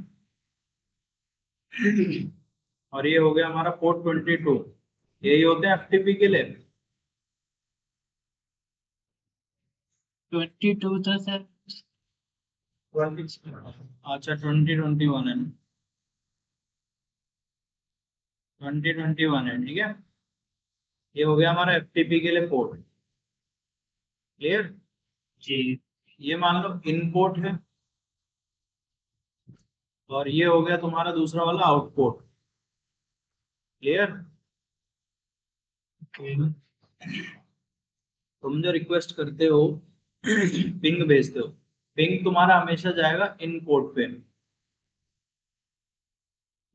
और ये हो गया हमारा पोर्ट 22। यही होते हैं एफटीपी के लिए। 22 था सर। 20, अच्छा 2021 है, 2021 है, ठीक है। ये हो गया हमारा एफटीपी के लिए पोर्ट, क्लियर। जी। ये मान लो इन पोर्ट है, और ये हो गया तुम्हारा दूसरा वाला आउटपुट, क्लियर। ओके। तुम जो रिक्वेस्ट करते हो, पिंग भेजते हो, पिंग तुम्हारा हमेशा जाएगा इन पोर्ट पे,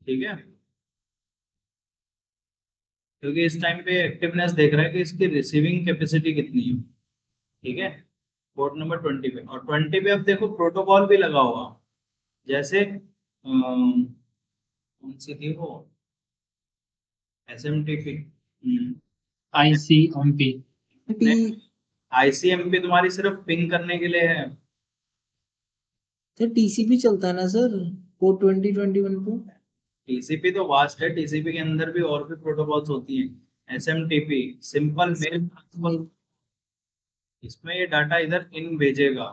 ठीक है, क्योंकि इस टाइम पे एक्टिवनेस देख रहा है कि इसकी रिसीविंग कैपेसिटी कितनी है। ठीक है, पोर्ट नंबर 20 पे, और 20 पे अब देखो प्रोटोकॉल भी लगा हुआ, जैसे कौन सी थी वो, एसएमटीपी, आईसीएमपी। टी आईसीएमपी तुम्हारी सिर्फ पिंग करने के लिए है। सर टीसीपी चलता है ना सर पोर्ट 2021 पे? टीसीपी तो वास्ट है, टीसीपी के अंदर भी और भी प्रोटोकॉल्स होती हैं। एसएमटीपी, सिंपल मेल ट्रांसफर, नहीं। इसमें ये डाटा इधर इन भेजेगा,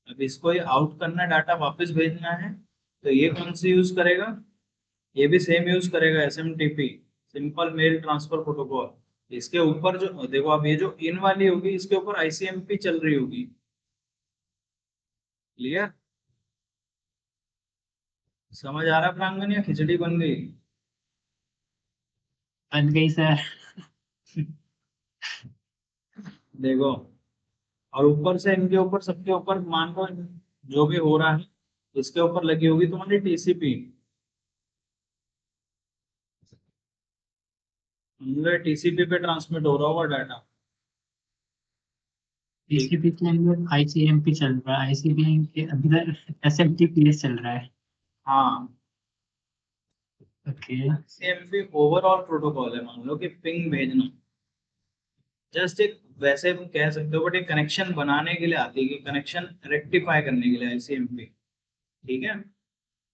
अब इसको ये आउट करना, डाटा वापस भेजना है, तो ये कौन सी यूज करेगा? ये भी सेम यूज करेगा, SMTP, simple mail transfer protocol. इसके ऊपर जो देखो, अब ये जो इन वाली होगी इसके ऊपर आईसीएमपी चल रही होगी, क्लियर। समझ आ रहा है प्रांगण, या खिचड़ी बन गई? बन गई सर। देखो, और ऊपर से इनके ऊपर सबके ऊपर मान लो जो भी हो रहा है इसके ऊपर लगी होगी तुम्हारी टीसीपी। टीसीपी पे ट्रांसमिट हो रहा होगा डाटा। इसके पीछे अंदर आईसीएमपी चल रहा है, आईसीबी के अंदर एसएमटीपीएस चल रहा है। हाँ, ओके। सीएमपी ओवरऑल प्रोटोकॉल है, मान लो कि पिंग भेजना जस्ट एक, वैसे तुम कह सकते हो, बट एक कनेक्शन बनाने के लिए आती है, कि कनेक्शन रेक्टिफाई करने के लिए आईसीएमपी। ठीक है।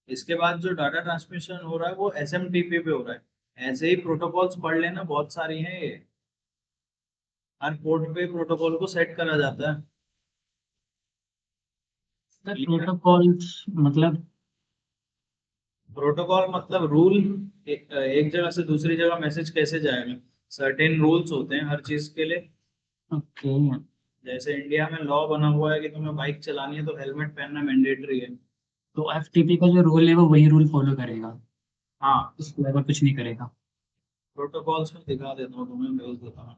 इसके बाद जो डाटा ट्रांसमिशन हो रहा है वो एसएमटीपी पे हो रहा है। ऐसे ही प्रोटोकॉल्स पढ़ लेना, बहुत सारी हैं ये। हर पोर्ट पे प्रोटोकॉल को सेट करा जाता है। प्रोटोकॉल्स मतलब? प्रोटोकॉल मतलब रूल, एक जगह से दूसरी जगह मैसेज कैसे जाएगा, सर्टेन रूल्स होते हैं हर चीज के लिए। ओके। जैसे इंडिया में लॉ बना हुआ है कि तुम्हें बाइक चलानी है तो हेलमेट पहनना मैंडेटरी है। तो एफटीपी का जो रूल है वो वही रूल फॉलो करेगा, हाँ, उसके अलावा कुछ नहीं करेगा। प्रोटोकॉल्स में दिखा देता हूँ तुम्हें, भेज देता हूँ।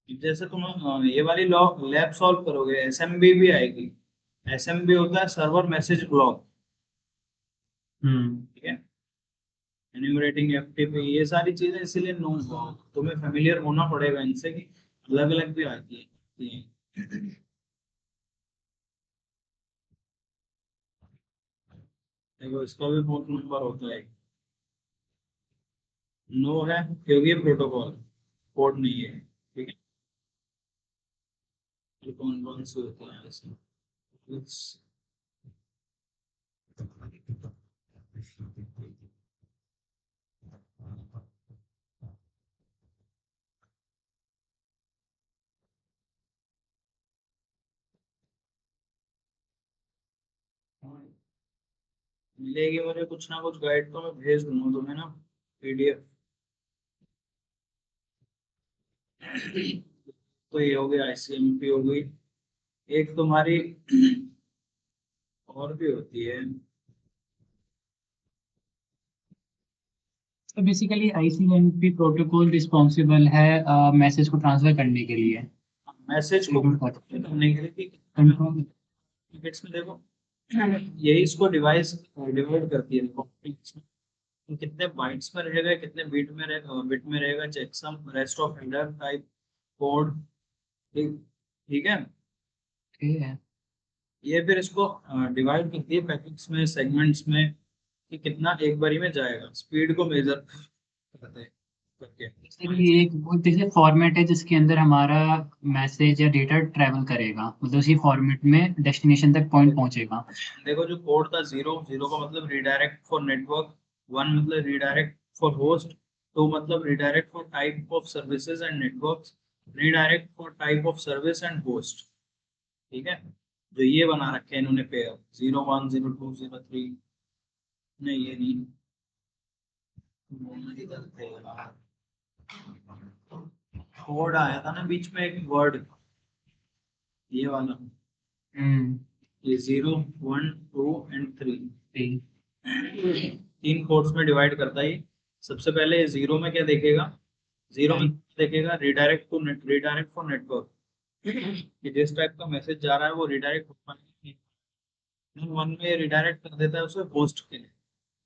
जैसे तुम ये वाली लॉ लैब सॉल्व करोगे, एसएमबी भी आएगी। एसएमबी होता है सर्वर मैसेज ब्लॉक। हम्म। ठीक है। एन्यूमरेटिंग एफटीपी, ये सारी चीजें इसीलिए नो, तुम्हें फेमिलियर होना पड़ेगा इनसे, कि अलग अलग भी आती है। देखो, इसका भी पोर्ट नंबर होता है, नो है क्योंकि ये प्रोटोकॉल पोर्ट नहीं है। ठीक है। ये कौन कौन से होते हैं ऐसे? मिलेगी मुझे कुछ ना कुछ गाइड, तो मैं भेज दूंगा तुम्हें ना, पीडीएफ। तो ये हो गया, आईसीएमपी हो गई। एक तुम्हारी और भी होती है, तो बेसिकली आईसीएमपी प्रोटोकॉल रिस्पॉन्सिबल है मैसेज को ट्रांसफर करने के लिए, मैसेज को कंट्रोल करने के लिए कि कंट्रोल। पैकेट्स में। देखो, यही इसको डिवाइस डिवाइड करती है। देखो, तो कितने बाइट्स में रहेगा, कितने बिट में रहेगा, checksum, rest of header type code. ठीक, ठीक है। ठीक है। ये फिर इसको डिवाइड करती है पैकेट्स में, सेगमेंट्स में, कि कितना एक बारी में जाएगा, स्पीड को मेजर करते हैं करके। बेसिकली एक वो जैसे फॉर्मेट है जिसके अंदर हमारा मैसेज या डेटा ट्रैवल करेगा, मतलब उसी फॉर्मेट में डेस्टिनेशन तक पॉइंट पहुंचेगा। देखो, जो कोड था, जीरो, जीरो का मतलब रिडायरेक्ट फॉर नेटवर्क, वन मतलब रिडायरेक्ट फॉर होस्ट, टू मतलब redirect for type of services and networks, redirect for type of service and host. ठीक है। जो ये बना रखे हैं इन्होंने पेयर, 01, 02, 03। नहीं, ये नहीं, इधर थे यार। कोड आया था ना बीच में एक वर्ड, ये वाला, हम्म। ये 0, 1, 2 एंड 3। ठीक। तीन कोड्स में डिवाइड करता है ये। सबसे पहले जीरो में क्या देखेगा, जीरो में देखेगा redirect to net, redirect for network, कि जिस टाइप का मैसेज जा रहा है वो रिडायरेक्ट हो पाए। वन में रिडायरेक्ट कर देता है उसे होस्ट के लिए।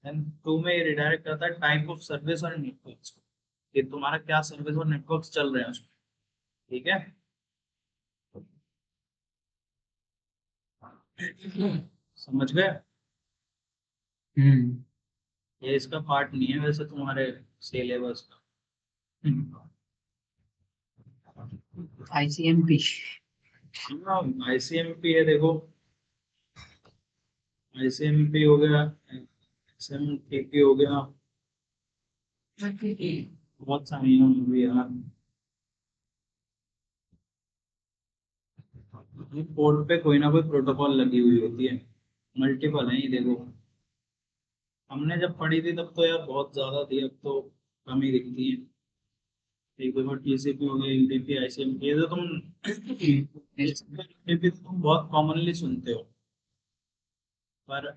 देन टू में ये रिडायरेक्ट करता है टाइप ऑफ सर्विस और नेटवर्क्स, कि तुम्हारा क्या सर्विस और नेटवर्क्स चल रहे हैं उसमें। ठीक है। समझ गए? हम्म। ये इसका पार्ट नहीं है वैसे तुम्हारे सिलेबस का। आईसीएमपी। आईसीएमपी है, देखो, आईसीएमपी हो गया, एसएमटीपी हो गया, बहुत सारी हैं भी यार। पोर्ट पे कोई ना कोई प्रोटोकॉल लगी हुई होती है, मल्टीपल है ये। देखो, हमने जब पढ़ी थी तब तो यार बहुत ज्यादा थी, अब तो कम ही दिखती है। एक देखो टीसीपी हो गया, यूडीपी, आईसीएमपी, ये तो तुम बहुत कॉमनली सुनते हो। पर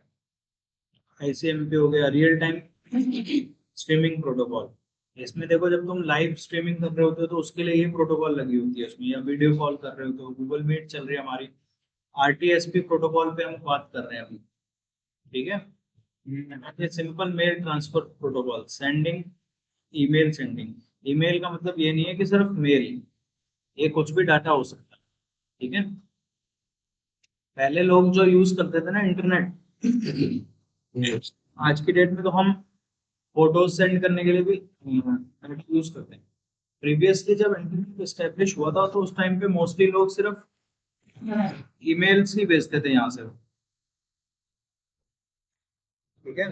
आईसीएमपी हो गया रियल टाइम स्ट्रीमिंग प्रोटोकॉल। इसमें देखो जब तुम लाइव स्ट्रीमिंग कर रहे होते हो तो उसके लिए ये प्रोटोकॉल लगी होती है उसमें, या वीडियो कॉल कर रहे होते हो, गूगल मीट चल रही है हमारी, आरटीएसपी प्रोटोकॉल पे हम बात कर रहे हैं अभी, ठीक है। Simple mail transfer protocol, sending email, sending email का मतलब ये नहीं है कि सिर्फ मेल, ये कुछ भी डाटा हो सकता है, ठीक है। पहले लोग जो यूज करते थे ना इंटरनेट, आज की डेट में तो हम फोटोज सेंड करने के लिए भी यूज करते हैं। प्रीवियसली जब इंटरनेट स्टैब्लिश हुआ था तो उस टाइम पे मोस्टली लोग सिर्फ ईमेल्स ही भेजते थे यहाँ से, ठीक है।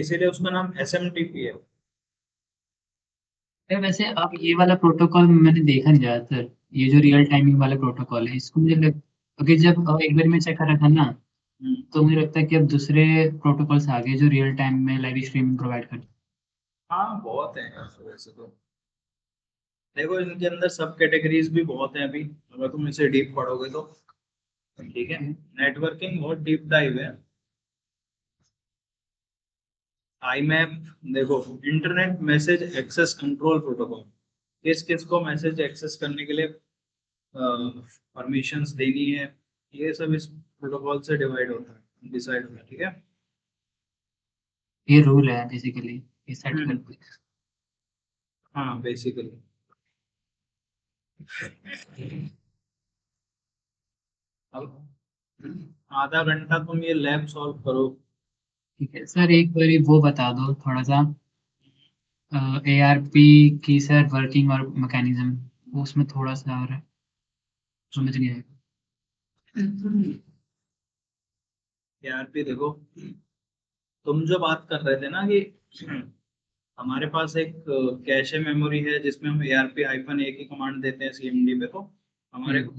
इसीलिए उसका नाम एसएमटीपी है। वैसे अब ये वाला प्रोटोकॉल मैंने देखा नहीं ज्यादातर, ये जो रियल टाइमिंग वाला प्रोटोकॉल है इसको मुझे अगर जब एक बार मैं चेक कर रहा था ना, तो मुझे लगता है कि अब दूसरे प्रोटोकॉल्स आ गए जो रियल टाइम में लाइव स्ट्रीमिंग प्रोवाइड करते हैं। हाँ बहुत है वैसे तो, देखो इनके अंदर सब कैटेगरीज भी बहुत हैं अभी, अगर तुम इसे डीप पढ़ोगे तो, ठीक है। नेटवर्किंग बहुत डीप डाइव है। आईमैप, देखो internet message access control protocol, किस किस को मैसेज एक्सेस करने के लिए परमिशंस देनी है, ये सब इस प्रोटोकॉल से डिवाइड होता है, डिसाइड होता है, ठीक है। ये रूल है बेसिकली, ये सेट करते हैं। हाँ बेसिकली। अब आधा घंटा तुम ये लैब सॉल्व करो। ठीक है सर, एक बार वो बता दो थोड़ा सा ARP की सर वर्किंग और मैकेनिज्म, वो उसमें थोड़ा सा और समझ नहीं आया। ARP देखो, तुम जो बात कर रहे थे ना कि हमारे पास एक कैशे मेमोरी है जिसमें हम ARP-A की कमांड देते हैं CMD पे, तो हमारे को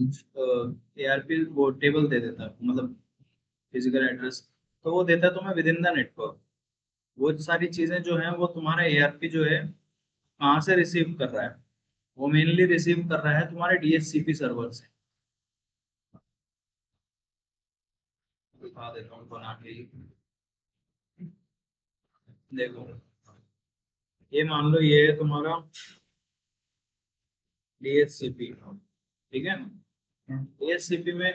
ARP वो टेबल दे देता है, मतलब फिजिकल एड्रेस, तो वो देता है तुम्हें विद इन द नेटवर्क। वो सारी चीजें जो है वो तुम्हारा ARP जो है कहाँ से रिसीव कर रहा है, वो मेनली रिसीव कर रहा है तुम्हारे DHCP सर्वर से। दिखा देता हूँ बना के, देखो ये मान लो ये है तुम्हारा DHCP, ठीक है। DHCP में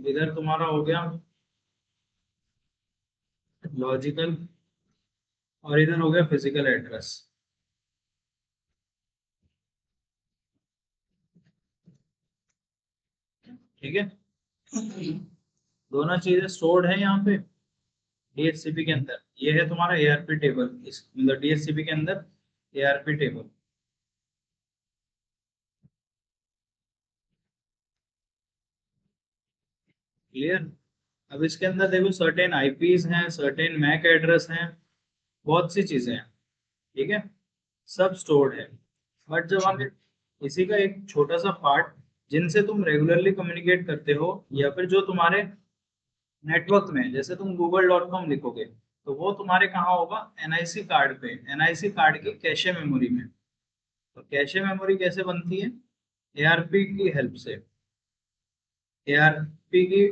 इधर तुम्हारा हो गया लॉजिकल, और इधर हो गया फिजिकल एड्रेस, ठीक है। दोनों चीजें स्टोर्ड है यहाँ पे DHCP के अंदर। ये है तुम्हारा ARP टेबल, इस मतलब DHCP के अंदर ARP टेबल, क्लियर। अब इसके अंदर देखो सर्टेन IPs हैं, सर्टेन मैक एड्रेस हैं, बहुत सी चीजें हैं, ठीक है, सब स्टोर्ड है। बट जब हम इसी का एक छोटा सा पार्ट जिनसे तुम रेगुलरली कम्युनिकेट करते हो, या फिर जो तुम्हारे नेटवर्क में, जैसे तुम google.com लिखोगे तो वो तुम्हारे कहाँ होगा, NIC कार्ड पे, NIC कार्ड की कैशे मेमोरी में। तो कैशे मेमोरी कैसे बनती है, ARP की हेल्प से। ARP की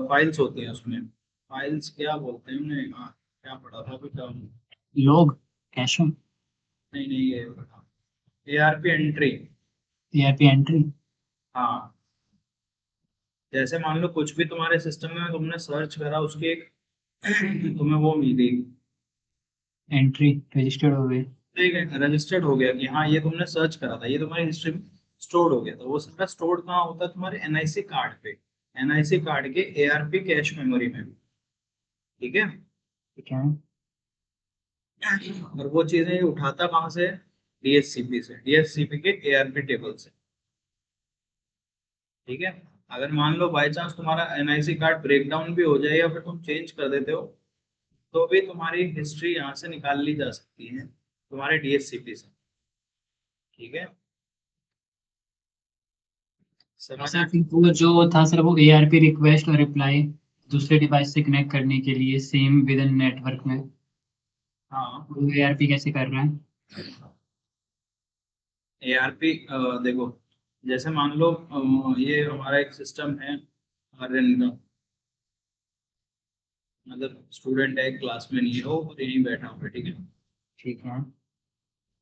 फाइल्स होती हैं, उसमें फाइल्स क्या बोलते हैं उन्हें, क्या पढ़ा था अभी टर्म, लोग कैशो, नहीं नहीं ये ARP एंट्री। ARP entry. हाँ, जैसे मान लो कुछ भी तुम्हारे सिस्टम में तुमने सर्च करा, उसकी एक तुम्हें वो मिली, एंट्री रजिस्टर्ड हो गए। ठीक है, रजिस्टर्ड हो गया कि हाँ ये तुमने सर्च करा था, ये तुम्हारी हिस्ट्री में स्टोर्ड हो गया, तो वो सारा स्टोर्ड कहाँ होता है, तुम्हारे NIC कार्ड पे, NIC कार्ड के ARP कैश मेमोरी में, ठीक है। ठीक है। और वो चीजें ये उठाता कहाँ से, DHCP से, DHCP के ARP टेबल से, ठीक है। अगर मान लो बाय चांस तुम्हारा NIC कार्ड ब्रेक डाउन भी हो जाए या फिर तुम चेंज कर देते हो, तो भी तुम्हारी हिस्ट्री यहाँ से निकाल ली जा सकती है तुम्हारे DHCP से, ठीक है। समझ सर फिर वो जो था सर, वो ARP रिक्वेस्ट और रिप्लाई दूसरे डिवाइस से कनेक्ट करने के लिए सेम विद इन नेटवर्क में, हाँ वो ARP कैसे कर रहा है? ARP देखो, जैसे मान लो ये हमारा एक सिस्टम है RN का, मतलब स्टूडेंट है, क्लास में नहीं है वो, और यहीं बैठा हुआ है, ठीक है। ठीक है।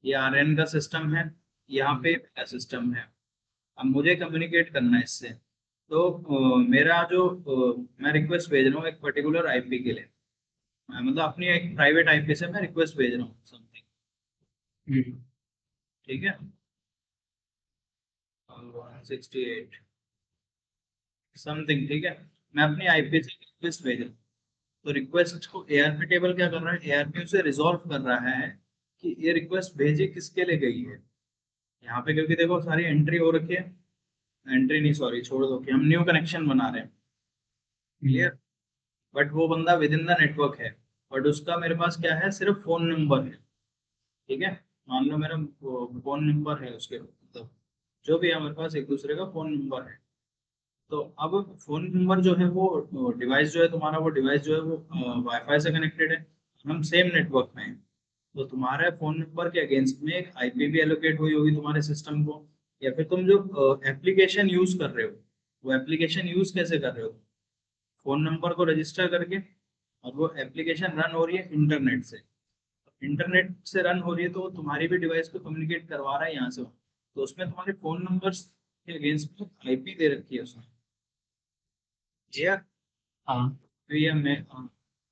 ये RN का सिस्टम है, यहाँ पे मेरा सिस्टम है। अब मुझे कम्युनिकेट करना है इससे, तो मेरा जो मैं रिक्वेस्ट भेज रहा हूँ एक पर्टिकुलर आईपी के लिए, मतलब अपनी एक प्राइवेट आईपी से मैं रिक्वेस्ट भेज रहा हूँ समथिंग, हम्म, ठीक है। 168 समथिंग, ठीक है। मैं अपनी आईपी से रिक्वेस्ट भेज रहा हूँ, तो रिक्वेस्ट को एआरपी टेबल क्या कर रहा है, एआरपी उसे रिजॉल्व कर रहा है कि ये रिक्वेस्ट भेजी किसके लिए गई है यहाँ पे, क्योंकि देखो सारी एंट्री हो रखी है, एंट्री नहीं सॉरी छोड़ दो, कि हम न्यू कनेक्शन बना रहे हैं, क्लियर। बट वो बंदा विद इन द नेटवर्क है, बट उसका मेरे पास क्या है, सिर्फ फोन नंबर है, ठीक है। मान लो मेरा फोन नंबर है उसके, मतलब जो भी है हमारे पास एक दूसरे का फोन नंबर है। तो अब फोन नंबर जो है वो डिवाइस जो है तुम्हारा, वो डिवाइस जो है वो वाईफाई से कनेक्टेड है, हम सेम नेटवर्क में हैं। तो तुम्हारे फोन नंबर के अगेंस्ट में एक आईपी भी एलोकेट हुई होगी तुम्हारे सिस्टम को, या फिर तुम जो एप्लीकेशन यूज कर रहे हो, वो एप्लीकेशन यूज कैसे कर रहे हो, फोन नंबर को रजिस्टर करके, और वो एप्लीकेशन रन हो रही है इंटरनेट से, इंटरनेट से रन हो रही है, तो वो तुम्हारी भी डिवाइस को कम्युनिकेट करवा रहा है यहाँ से, तो उसमें तुम्हारे फोन नंबर्स के अगेंस्ट में आईपी दे रखी है उसने, जी हाँ। हाँ। तो ये मैं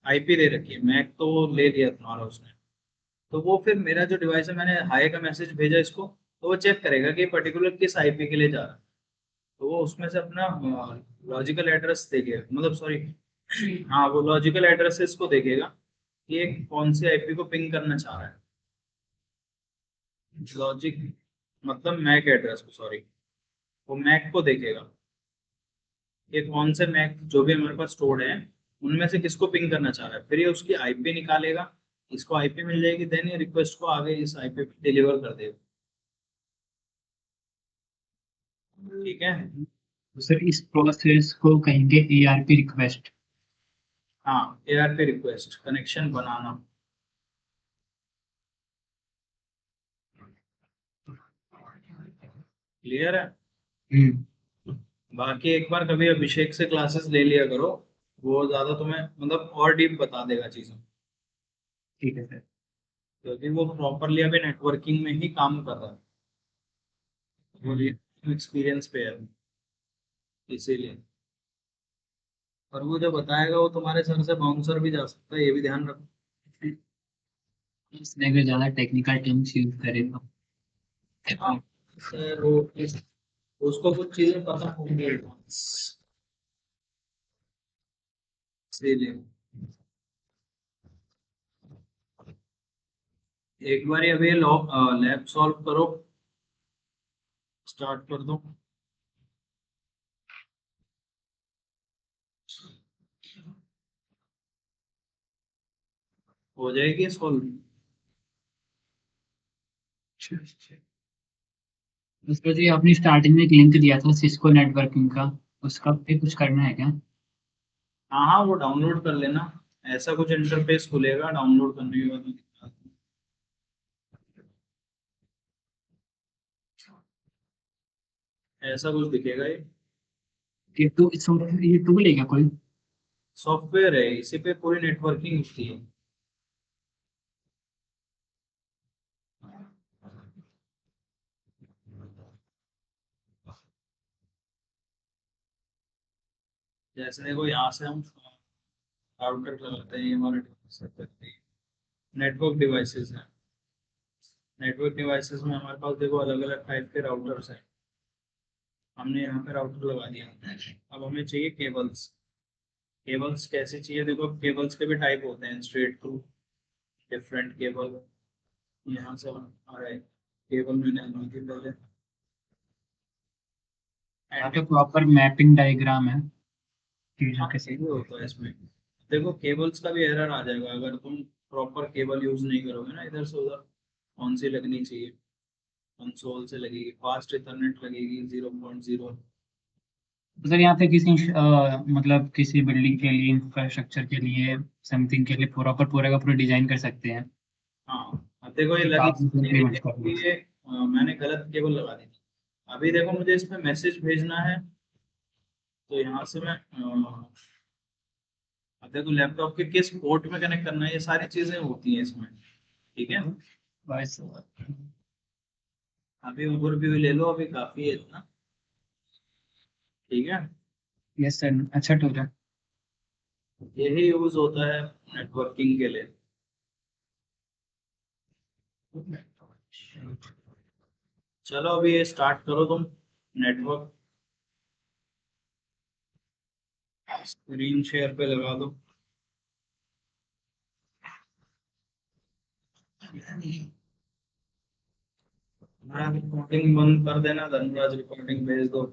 आईपी दे रखी है, मैक तो ले लिया तुम्हारा उसने, तो वो फिर मेरा जो डिवाइस है, मैंने हाई का मैसेज भेजा इसको, तो वो चेक करेगा कि पर्टिकुलर किस आईपी के लिए जा रहा है, तो वो उसमें से अपना लॉजिकल एड्रेस देखेगा, मतलब सॉरी, हाँ वो लॉजिकल एड्रेसेस को देखेगा कि ये कौन सी आईपी को पिंग करना चाह रहा है, लॉजिक मतलब मैक एड्रेस को, सॉरी, वो मैक को देखेगा कि कौन से मैक जो भी हमारे पास स्टोर्ड है उनमें से किसको पिंग करना चाह रहा है, फिर ये उसकी आईपी निकालेगा, इसको आईपी मिल जाएगी, देन ये रिक्वेस्ट को आगे इस आईपी पे डिलीवर कर देगा, ठीक है। तो सर इस प्रोसेस को कहेंगे ARP रिक्वेस्ट। हाँ, ARP रिक्वेस्ट, कनेक्शन बनाना, क्लियर है। बाकी एक बार कभी अभिषेक से क्लासेस ले लिया करो, वो ज्यादा तुम्हें मतलब और डीप बता देगा चीजें, ठीक है सर। क्योंकि वो प्रॉपरली अभी नेटवर्किंग में ही काम कर रहा है, वो एक्सपीरियंस पे है इसीलिए। और वो जो बताएगा वो तुम्हारे सर से बाउंसर भी जा सकता है, ये भी ध्यान रखो। इसने अगर ज्यादा टेक्निकल टर्म्स यूज करे तो। हाँ, सर वो उसको कुछ चीजें पता होंगी एडवांस, इसीलिए एक बार अभी लैब सॉल्व करो, स्टार्ट कर दो। हो जाएगी सॉल्व। उसका जो आपने स्टार्टिंग में एक लिंक दिया था सिस्को नेटवर्किंग का, उसका पे कुछ करना है क्या? हाँ हाँ, वो डाउनलोड कर लेना, ऐसा कुछ इंटरफेस खुलेगा डाउनलोड करने के बाद, ऐसा कुछ दिखेगा, ये ये टूल है क्या कोई? सॉफ्टवेयर है, इसी पे पूरी नेटवर्किंग होती है। जैसे देखो यहाँ से हम राउटर लगाते हैं, ये हमारे नेटवर्क डिवाइसेस हैं, नेटवर्क डिवाइसेस में हमारे पास देखो अलग अलग टाइप के राउटर्स हैं, हमने यहाँ पे राउटर लगा दिया। अब हमें चाहिए केबल्स, केबल्स कैसे चाहिए, देखो केबल्स के भी टाइप होते हैं, स्ट्रेट थ्रू, डिफरेंट केबल, यहाँ से आ रहा है केबल मैंने लगा दी पहले, यहाँ एंड पे प्रॉपर मैपिंग डायग्राम है चीजों हाँ के सही साथ। होता है इसमें। देखो केबल्स का भी एरर आ जाएगा अगर तुम प्रॉपर केबल यूज नहीं करोगे ना, इधर से उधर कौन सी लगनी चाहिए, कंसोल से लगेगी, फास्ट इथरनेट लगेगी 0.0। तो सर यहाँ पे मतलब किसी बिल्डिंग के लिए इंफ्रास्ट्रक्चर के लिए समथिंग के लिए पूरा का पूरा डिजाइन कर सकते हैं हाँ, अब देखो ये कि लगी आप पेमेंट कर लो। ये मैंने गलत केबल लगा दी थी। अभी देखो मुझे इसमें मैसेज भेजना है, तो यहाँ से मैं अब देखो लैपटॉप के किस पोर्ट में कनेक्ट करना है, ये सारी चीजें होती हैं इसमें। ठीक है, बस अभी ओवरव्यू ले लो, अभी काफी है इतना। ठीक है, यस सर, अच्छा टूल है। यही यूज होता है नेटवर्किंग के लिए। चलो अभी ये स्टार्ट करो तुम नेटवर्क, स्क्रीन शेयर पे लगा दो। रिकॉर्डिंग बंद कर देना, धनराज रिकॉर्डिंग भेज दो।